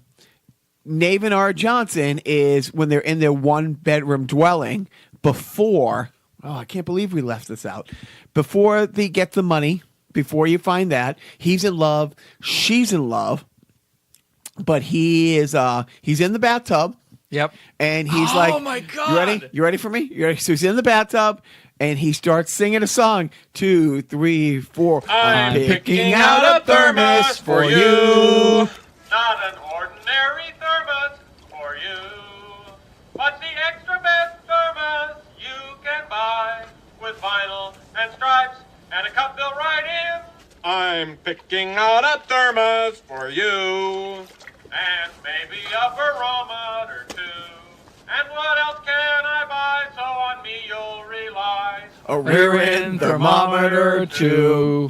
R. Johnson is, when they're in their one-bedroom dwelling, I can't believe we left this out. Before they get the money, before you find that, he's in love, she's in love, but he's in the bathtub. Yep. And he's like, oh my God. You ready? You ready for me? You ready? So he's in the bathtub and he starts singing a song. 2, 3, 4. I'm picking out a thermos for you. Not an ordinary thermos for you, but the extra best thermos you can buy with vinyl and stripes and a cup built picking out a thermos for you. And maybe a barometer too. And what else can I buy so on me you'll rely? A rear end thermometer too. too.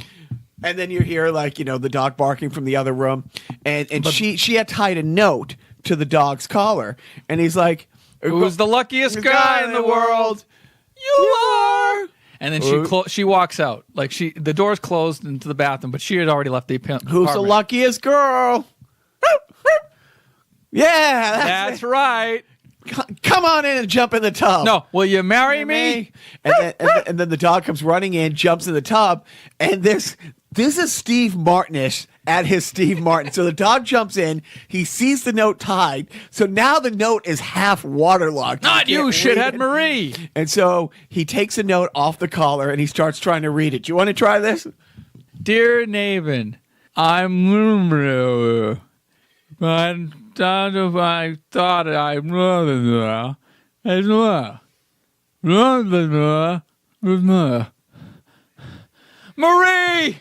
And then you hear the dog barking from the other room, and she had tied a note to the dog's collar, and he's like, Who's the luckiest guy in the world? You are. And then she walks out. The door's closed into the bathroom, but she had already left the apartment. Who's the luckiest girl? Yeah, That's right. Come on in and jump in the tub. No, will you marry me? And then the dog comes running in, jumps in the tub, and this is Steve Martinish at his Steve Martin. So the dog jumps in, he sees the note tied, so now the note is half waterlogged. Not you, shithead Marie. And so he takes a note off the collar and he starts trying to read it. Do you want to try this? Dear Naven, I thought I Marie!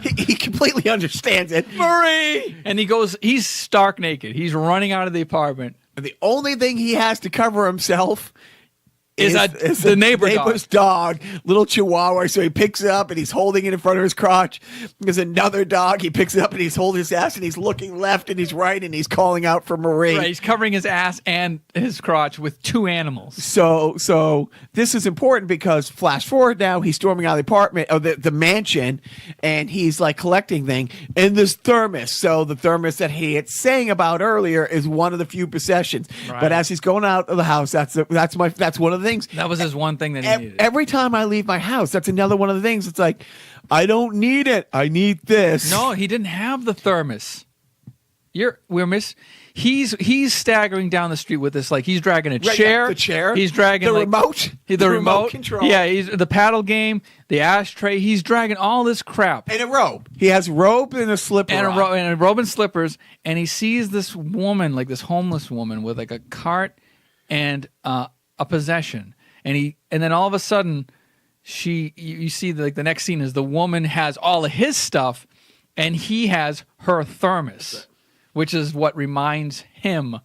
He completely understands it. Marie! And he's stark naked. He's running out of the apartment. And the only thing he has to cover himself is the neighbor's dog, little chihuahua. So he picks it up and he's holding it in front of his crotch. There's another dog. He picks it up and he's holding his ass and he's looking left and he's right and he's calling out for Marie. Right, he's covering his ass and his crotch with two animals. So this is important because flash forward now, he's storming out of the apartment or the mansion, and he's collecting things in this thermos. So the thermos that he had sang about earlier is one of the few possessions. Right. But as he's going out of the house, that's one of the things. That was his one thing that he needed. Every time I leave my house, that's another one of the things. It's like, I don't need it. I need this. No, he didn't have the thermos. He's staggering down the street with this, he's dragging a chair. The chair. He's dragging the remote. The remote control. Yeah, he's the paddle game, the ashtray. He's dragging all this crap. And a robe. He has robe and a slipper. And a robe and slippers. And he sees this woman, this homeless woman with a cart and a possession, and then all of a sudden you see the next scene is the woman has all of his stuff and he has her thermos, which is what reminds him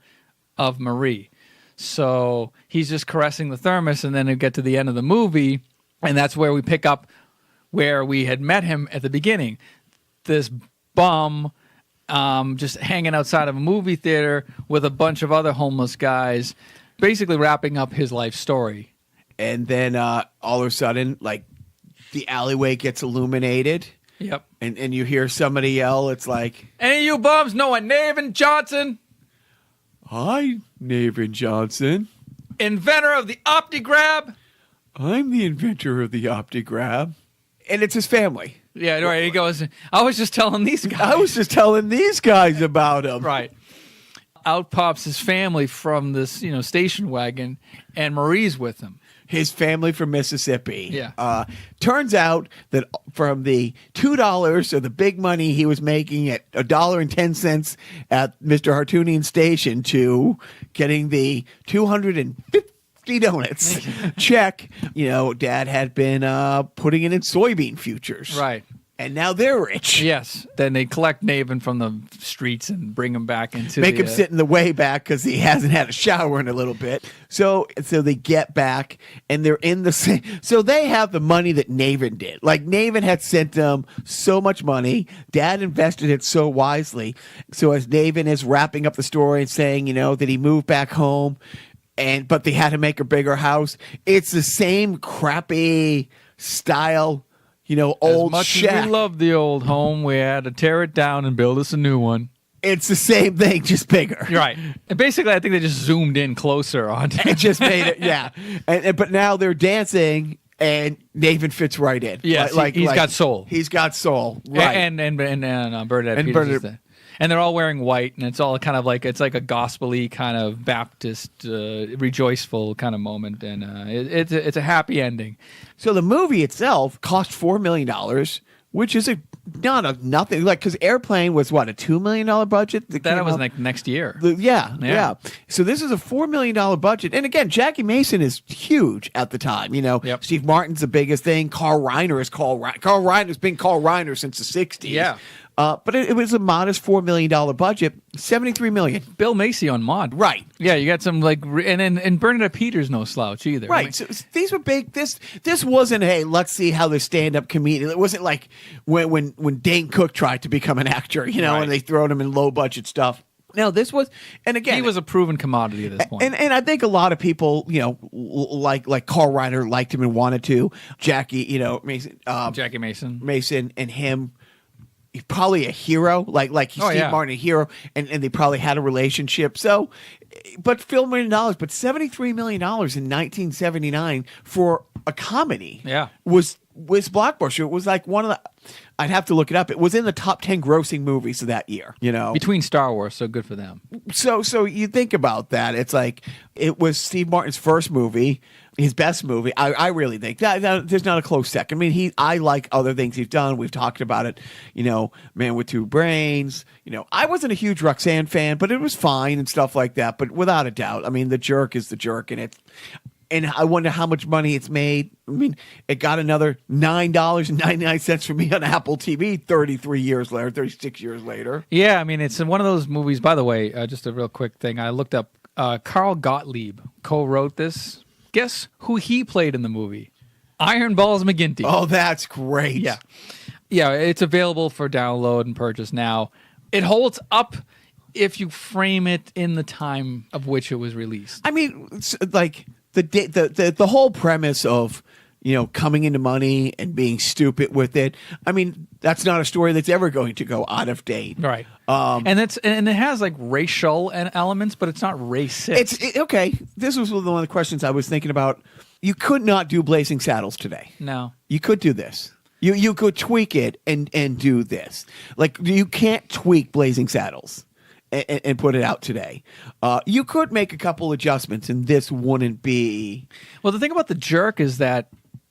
of Marie. So he's just caressing the thermos, and then we get to the end of the movie, and that's where we pick up where we had met him at the beginning. This bum just hanging outside of a movie theater with a bunch of other homeless guys, basically wrapping up his life story. And then all of a sudden, the alleyway gets illuminated. Yep. And you hear somebody yell, it's like, any of you bums know a Naven Johnson? Hi, Naven Johnson. Inventor of the OptiGrab? I'm the inventor of the OptiGrab. And it's his family. Yeah, right. He goes, I was just telling these guys. I was just telling these guys about him. Right. Out pops his family from this, station wagon, and Marie's with him. His family from Mississippi. Yeah. Turns out that from the $2 or the big money he was making at $1.10 at Mr. Hartunian Station to getting the 250 donuts check, Dad had been putting it in soybean futures. Right. And now they're rich. Yes. Then they collect Naven from the streets and bring him back into Make him sit in the way back because he hasn't had a shower in a little bit. So they get back and they're in the same. So they have the money that Naven did. Naven had sent them so much money. Dad invested it so wisely. So as Naven is wrapping up the story and saying, that he moved back home, but they had to make a bigger house. It's the same crappy style. Old as much shack. As we love the old home, we had to tear it down and build us a new one. It's the same thing, just bigger. Right. And basically, I think they just zoomed in closer on it. It just made it, yeah. But now they're dancing, and Nathan fits right in. Yes, he's got soul. He's got soul, right? And Bernadette Peters. And they're all wearing white, and it's all kind of it's like a gospel-y kind of Baptist, rejoiceful kind of moment, and it's a happy ending. So the movie itself cost $4 million, which is a nothing like because Airplane was what a $2 million budget. That was like next year. Yeah. So this is a $4 million budget, and again, Jackie Mason is huge at the time. Yep. Steve Martin's the biggest thing. Carl Reiner is Carl Reiner's been Carl Reiner since the '60s. Yeah. But it was a modest $4 million budget, $73 million. Bill Macy on Maude. Right. Yeah, you got some and Bernadette Peters no slouch either. Right. I mean, So these were big. This wasn't, hey, let's see how the stand-up comedian. It wasn't like when Dane Cook tried to become an actor, Right. and they thrown him in low-budget stuff. No, this was, and again, he was a proven commodity at this point. And I think a lot of people, like Carl Reiner liked him and wanted to. Jackie, Mason, Jackie Mason. Mason and him. He's probably a hero, like he's Steve Martin, a hero, and they probably had a relationship. So, but $4 million, but $73 million in 1979 for a comedy, was blockbuster. It was like one of the. I'd have to look it up. It was in the top 10 grossing movies of that year. Between Star Wars, so good for them. So you think about that. It's like it was Steve Martin's first movie, his best movie. I really think that there's not a close second. I mean, I like other things he's done. We've talked about it. Man with Two Brains. I wasn't a huge Roxanne fan, but it was fine and stuff like that. But without a doubt, I mean, The Jerk is The Jerk, and I wonder how much money it's made. I mean, it got another $9.99 for me on Apple TV 36 years later. Yeah, I mean, it's one of those movies. By the way, just a real quick thing. I looked up Carl Gottlieb co-wrote this. Guess who he played in the movie? Iron Balls McGinty. Oh, that's great. Yeah, it's available for download and purchase now. It holds up if you frame it in the time of which it was released. I mean, it's like the whole premise of coming into money and being stupid with it. I mean, that's not a story that's ever going to go out of date, right? And it has like racial elements, but it's not racist. Okay. This was one of the questions I was thinking about. You could not do Blazing Saddles today. No, you could do this. You could tweak it and do this. Like you can't tweak Blazing Saddles and put it out today. You could make a couple adjustments, and this wouldn't be. Well, the thing about The Jerk is that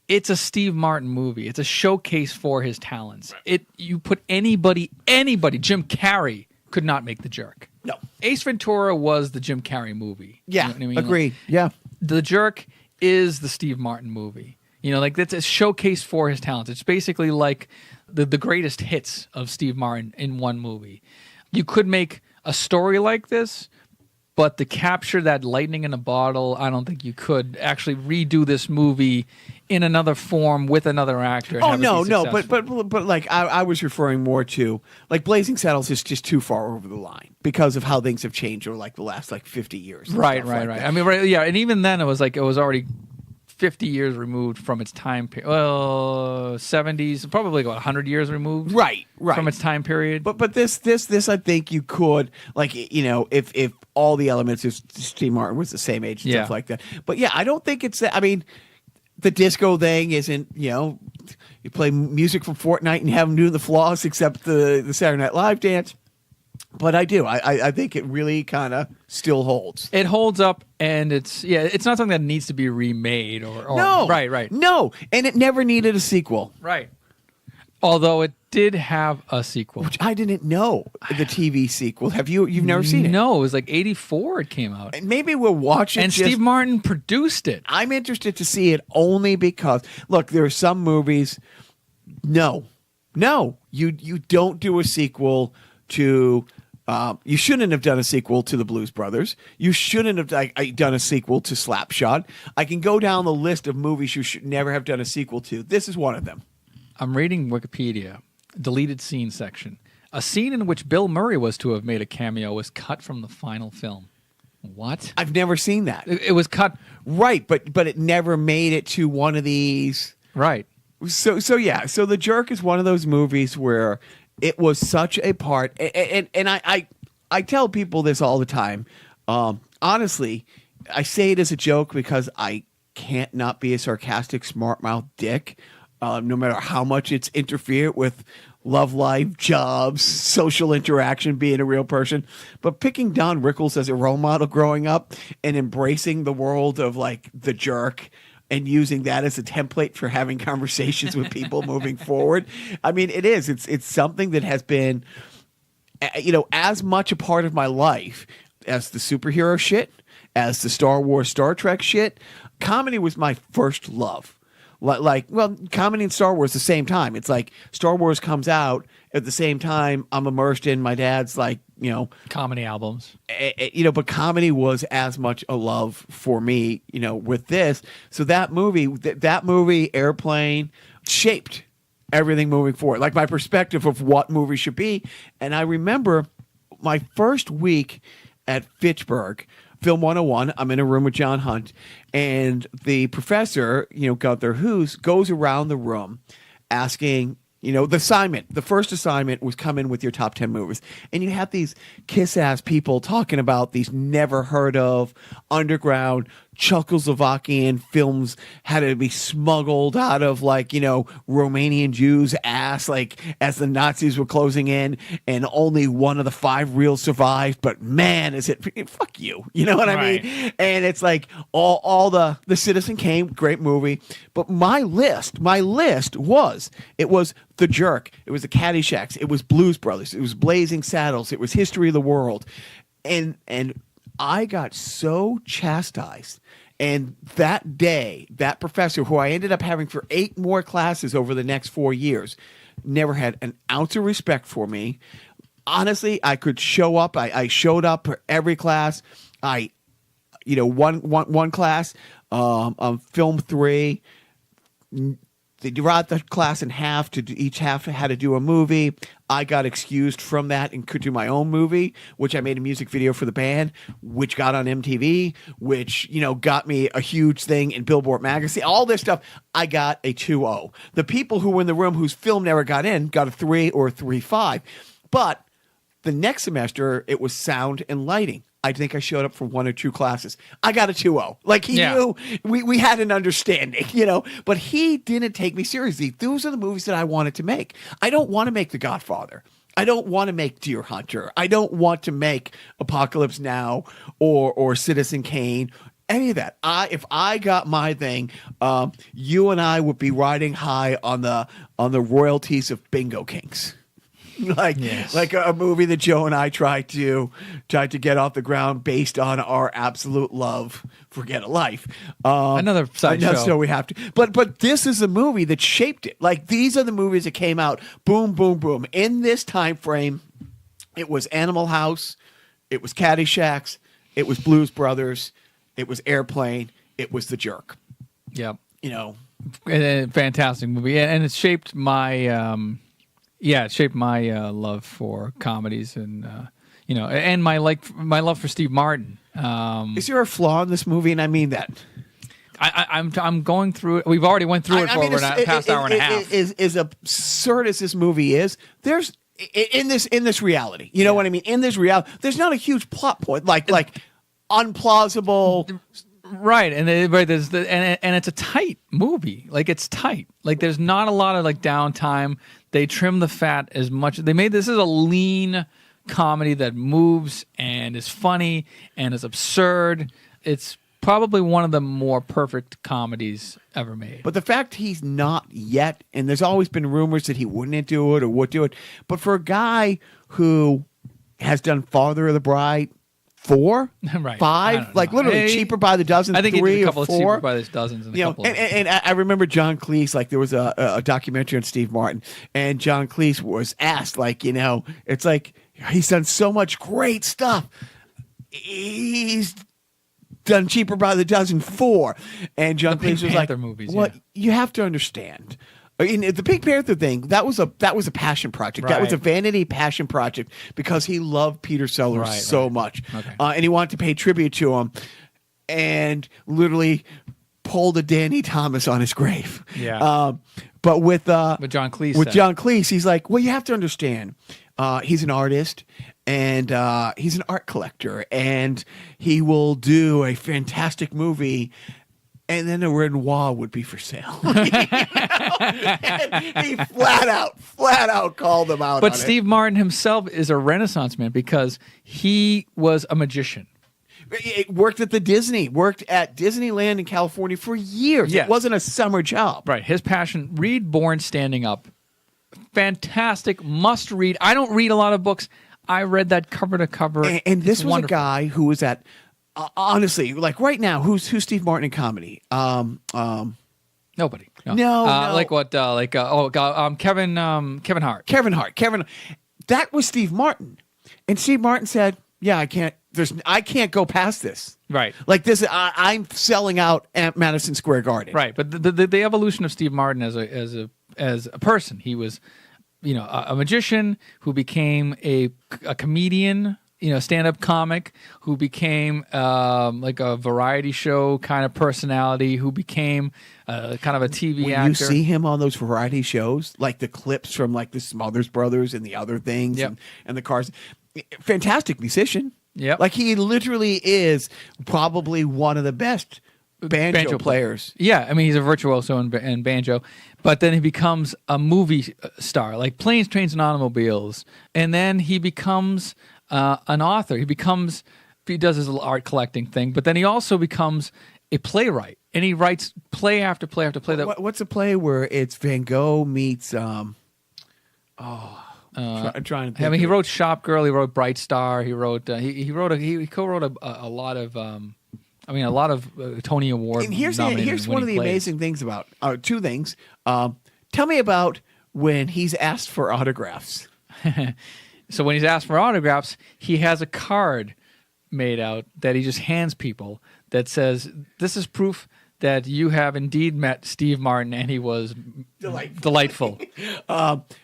it's a Steve Martin movie. It's a showcase for his talents. You put anybody, Jim Carrey could not make The Jerk. No. Ace Ventura was the Jim Carrey movie. Yeah, you know what I mean? agreed. Yeah. The Jerk is the Steve Martin movie. That's a showcase for his talents. It's basically like the greatest hits of Steve Martin in one movie. You could make a story like this, but to capture that lightning in a bottle, I don't think you could actually redo this movie in another form with another actor. And no, but like I was referring more to like Blazing Saddles is just too far over the line because of how things have changed over like the last 50 years. Right. I mean, and even then it was already 50 years removed from its time period. Well, 70s, probably 100 years removed. Right. From its time period. But this I think you could if all the elements of Steve Martin was the same age and stuff like that. But yeah, I don't think it's that. I mean, the disco thing isn't, you play music from Fortnite and have them do the floss except the Saturday Night Live dance. But I do. I think it really kind of still holds. It holds up, and it's not something that needs to be remade or no. Right. No, and it never needed a sequel. Right. Although it did have a sequel. Which I didn't know, the TV sequel. You've never seen it? No, it was like 1984 it came out. And maybe we'll watch it. And Steve Martin produced it. I'm interested to see it only because, look, there are some movies, no, you don't do a sequel to... you shouldn't have done a sequel to the Blues Brothers. You shouldn't have done a sequel to Slapshot. I can go down the list of movies you should never have done a sequel to. This is one of them. I'm reading Wikipedia, deleted scene section. A scene in which Bill Murray was to have made a cameo was cut from the final film. What? I've never seen that. It was cut. Right, but it never made it to one of these. Right. So The Jerk is one of those movies where it was such a part, and I tell people this all the time. Honestly, I say it as a joke because I can't not be a sarcastic, smart-mouthed dick, no matter how much it's interfered with love life, jobs, social interaction, being a real person. But picking Don Rickles as a role model growing up and embracing the world of like The Jerk and using that as a template for having conversations with people moving forward. I mean, it is. It's something that has been, as much a part of my life as the superhero shit, as the Star Wars, Star Trek shit. Comedy was my first love. Comedy and Star Wars the same time. It's like Star Wars comes out at the same time I'm immersed in my dad's comedy albums. But comedy was as much a love for me, with this. So that movie, Airplane, shaped everything moving forward, like my perspective of what movies should be. And I remember my first week at Fitchburg, Film 101, I'm in a room with John Hunt, and the professor, Gunther Hoos, goes around the room asking, the first assignment was come in with your top 10 movies. And you have these kiss-ass people talking about these never heard of underground Czechoslovakian films had to be smuggled out of Romanian Jews' ass, as the Nazis were closing in, and only one of the 5 reels survived. But man, is it fuck you, you know what I mean? And it's like all the Citizen Kane, great movie. But my list was The Jerk, it was the Caddyshack, it was Blues Brothers, it was Blazing Saddles, it was History of the World, and I got so chastised. And that day, that professor, who I ended up having for 8 more classes over the next 4 years, never had an ounce of respect for me. Honestly, I could show up. I showed up for every class. One class, film 3. They divided the class in half each half had to do a movie. I got excused from that and could do my own movie, which I made a music video for the band, which got on MTV, which, got me a huge thing in Billboard magazine, all this stuff. I got a 2.0. The people who were in the room whose film never got in got a 3 or 3.5. But the next semester, it was sound and lighting. I think I showed up for 1 or 2 classes. I got a 2.0. He knew we had an understanding, but he didn't take me seriously. Those are the movies that I wanted to make. I don't want to make The Godfather. I don't want to make Deer Hunter. I don't want to make Apocalypse Now or Citizen Kane. Any of that. If I got my thing, you and I would be riding high on the royalties of Bingo Kings. Like a movie that Joe and I tried to get off the ground based on our absolute love for Get a Life. Another Sideshow. So we have to. But this is a movie that shaped it. These are the movies that came out. Boom, boom, boom. In this time frame, it was Animal House. It was Caddyshack. It was Blues Brothers. It was Airplane. It was The Jerk. Yep. Fantastic movie, and it shaped my. It shaped my love for comedies and and my love for Steve Martin. Is there a flaw in this movie? And I mean that. I'm going through it. We've already went through it for past hour and a half. As absurd as this movie is, there's in this reality. You know what I mean? In this reality, there's not a huge plot point like unplausible. Right, and there's and it's a tight movie. It's tight. There's not a lot of downtime. They trim the fat as much. This is a lean comedy that moves and is funny and is absurd. It's probably one of the more perfect comedies ever made. But the fact he's not yet, and there's always been rumors that he wouldn't do it or would do it. But for a guy who has done Father of the Bride 4, right. 5, literally Cheaper by the Dozen. I think 3 he did a couple or 4. of Cheaper by the Dozens and a couple. And I remember John Cleese. There was a documentary on Steve Martin, and John Cleese was asked, it's like he's done so much great stuff. He's done Cheaper by the Dozen 4, and John Cleese was like, movies, "Well, you have to understand." The Pink Panther thing, that was a passion project. That was a vanity passion project because he loved Peter Sellers so much. Okay. And he wanted to pay tribute to him and literally pulled a Danny Thomas on his grave. Yeah. But with John Cleese. John Cleese, he's like, well, you have to understand, he's an artist and he's an art collector and he will do a fantastic movie. And then a Renoir would be for sale. And he flat out called them out. But Steve Martin himself is a Renaissance man because he was a magician. It worked at worked at Disneyland in California for years. Yes. It wasn't a summer job. Right. His passion. Read Born Standing Up. Fantastic. Must read. I don't read a lot of books. I read that cover to cover. And this It's was wonderful. a guy who was at, honestly, like right now, who's Steve Martin in comedy? Nobody. No. Like what? Kevin Hart. Kevin Hart. That was Steve Martin. And Steve Martin said, yeah, I can't go past this. Right. Like this, I'm selling out at Madison Square Garden. Right. But the evolution of Steve Martin as a person, he was, a magician who became a comedian, stand-up comic, who became like a variety show kind of personality, who became kind of a TV When actor. you see him on those variety shows, like the clips from like the Smothers Brothers and the other things, Yep. and the Cars, fantastic musician. Yep. Like he literally is probably one of the best banjo players. Yeah, I mean he's a virtuoso in banjo, but then he becomes a movie star, like Planes, Trains, and Automobiles, and then he becomes an author. He does his little art collecting thing, but then he also becomes a playwright, and he writes play after play after play. What's a play where it's Van Gogh meets I'm trying to think. I mean, he wrote Shop Girl. He wrote Bright Star. He wrote. He co-wrote a lot of. A lot of Tony Award. And here's nominated one of the winning plays. amazing things about two things. Tell me about when he's asked for autographs. So when he's asked for autographs, he has a card made out that he just hands people that says, "This is proof that you have indeed met Steve Martin, and he was delightful."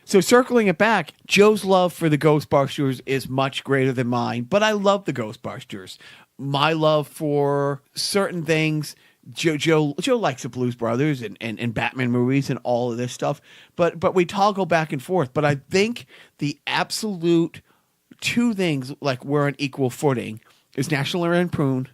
So circling it back, Joe's love for the Ghostbusters is much greater than mine, but I love the Ghostbusters. My love for certain things, Joe likes the Blues Brothers and Batman movies and all of this stuff, but we toggle back and forth. But I think the absolute two things, like we're on equal footing, is National Lampoon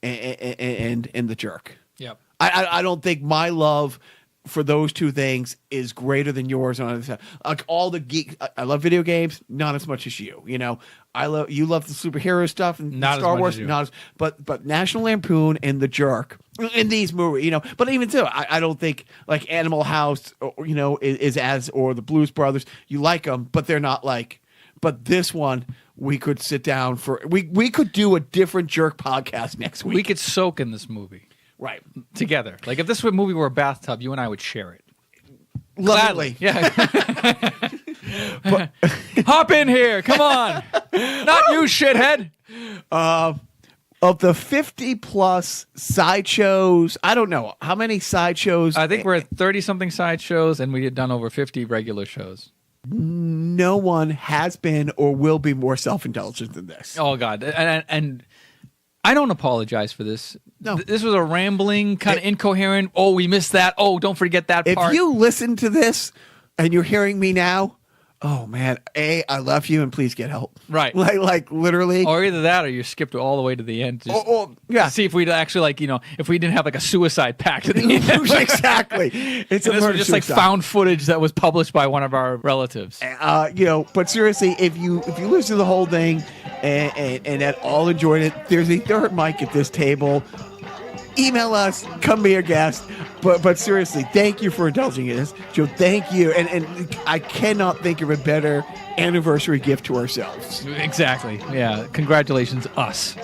and The Jerk. Yep. I don't think my love for those two things is greater than yours on the side. Like all the geek, I love video games, not as much as you. You love the superhero stuff and Not as Star much Wars, as you. not as, but National Lampoon and The Jerk in these movies, But even so, I don't think like Animal House, is as or the Blues Brothers. You like them, but they're not like. But this one, we could sit down for. We could do a different Jerk podcast next week. We could soak in this movie. Right. Together. Like if this movie were a bathtub, you and I would share it. Gladly. Yeah. Hop in here. Come on. Not you, shithead. Of the 50 plus sideshows, I don't know how many sideshows. I think we're at 30-something sideshows, and we had done over 50 regular shows. No one has been or will be more self-indulgent than this. Oh, God. And I don't apologize for this. No. This was a rambling, kind of incoherent, we missed that. Oh, don't forget that If part. you listen to this and you're hearing me now, oh man, I love you and please get help. Right. Like literally. Or either that or you skipped all the way to the end. Just Yeah. see if we'd actually if we didn't have like a suicide pact at the end. Exactly. It's And a this was murder just like suicide. found footage that was published by one of our relatives. But seriously, if you listen to the whole thing and at all enjoyed it, there's a third mic at this table. Email us, come be a guest. But seriously, thank you for indulging in this, Joe. Thank you, and I cannot think of a better anniversary gift to ourselves. Exactly. Yeah. Congratulations, us.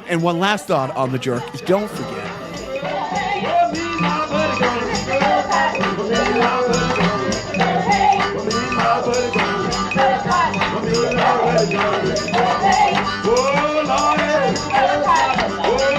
And one last thought on The Jerk is don't forget. Oh, Lord.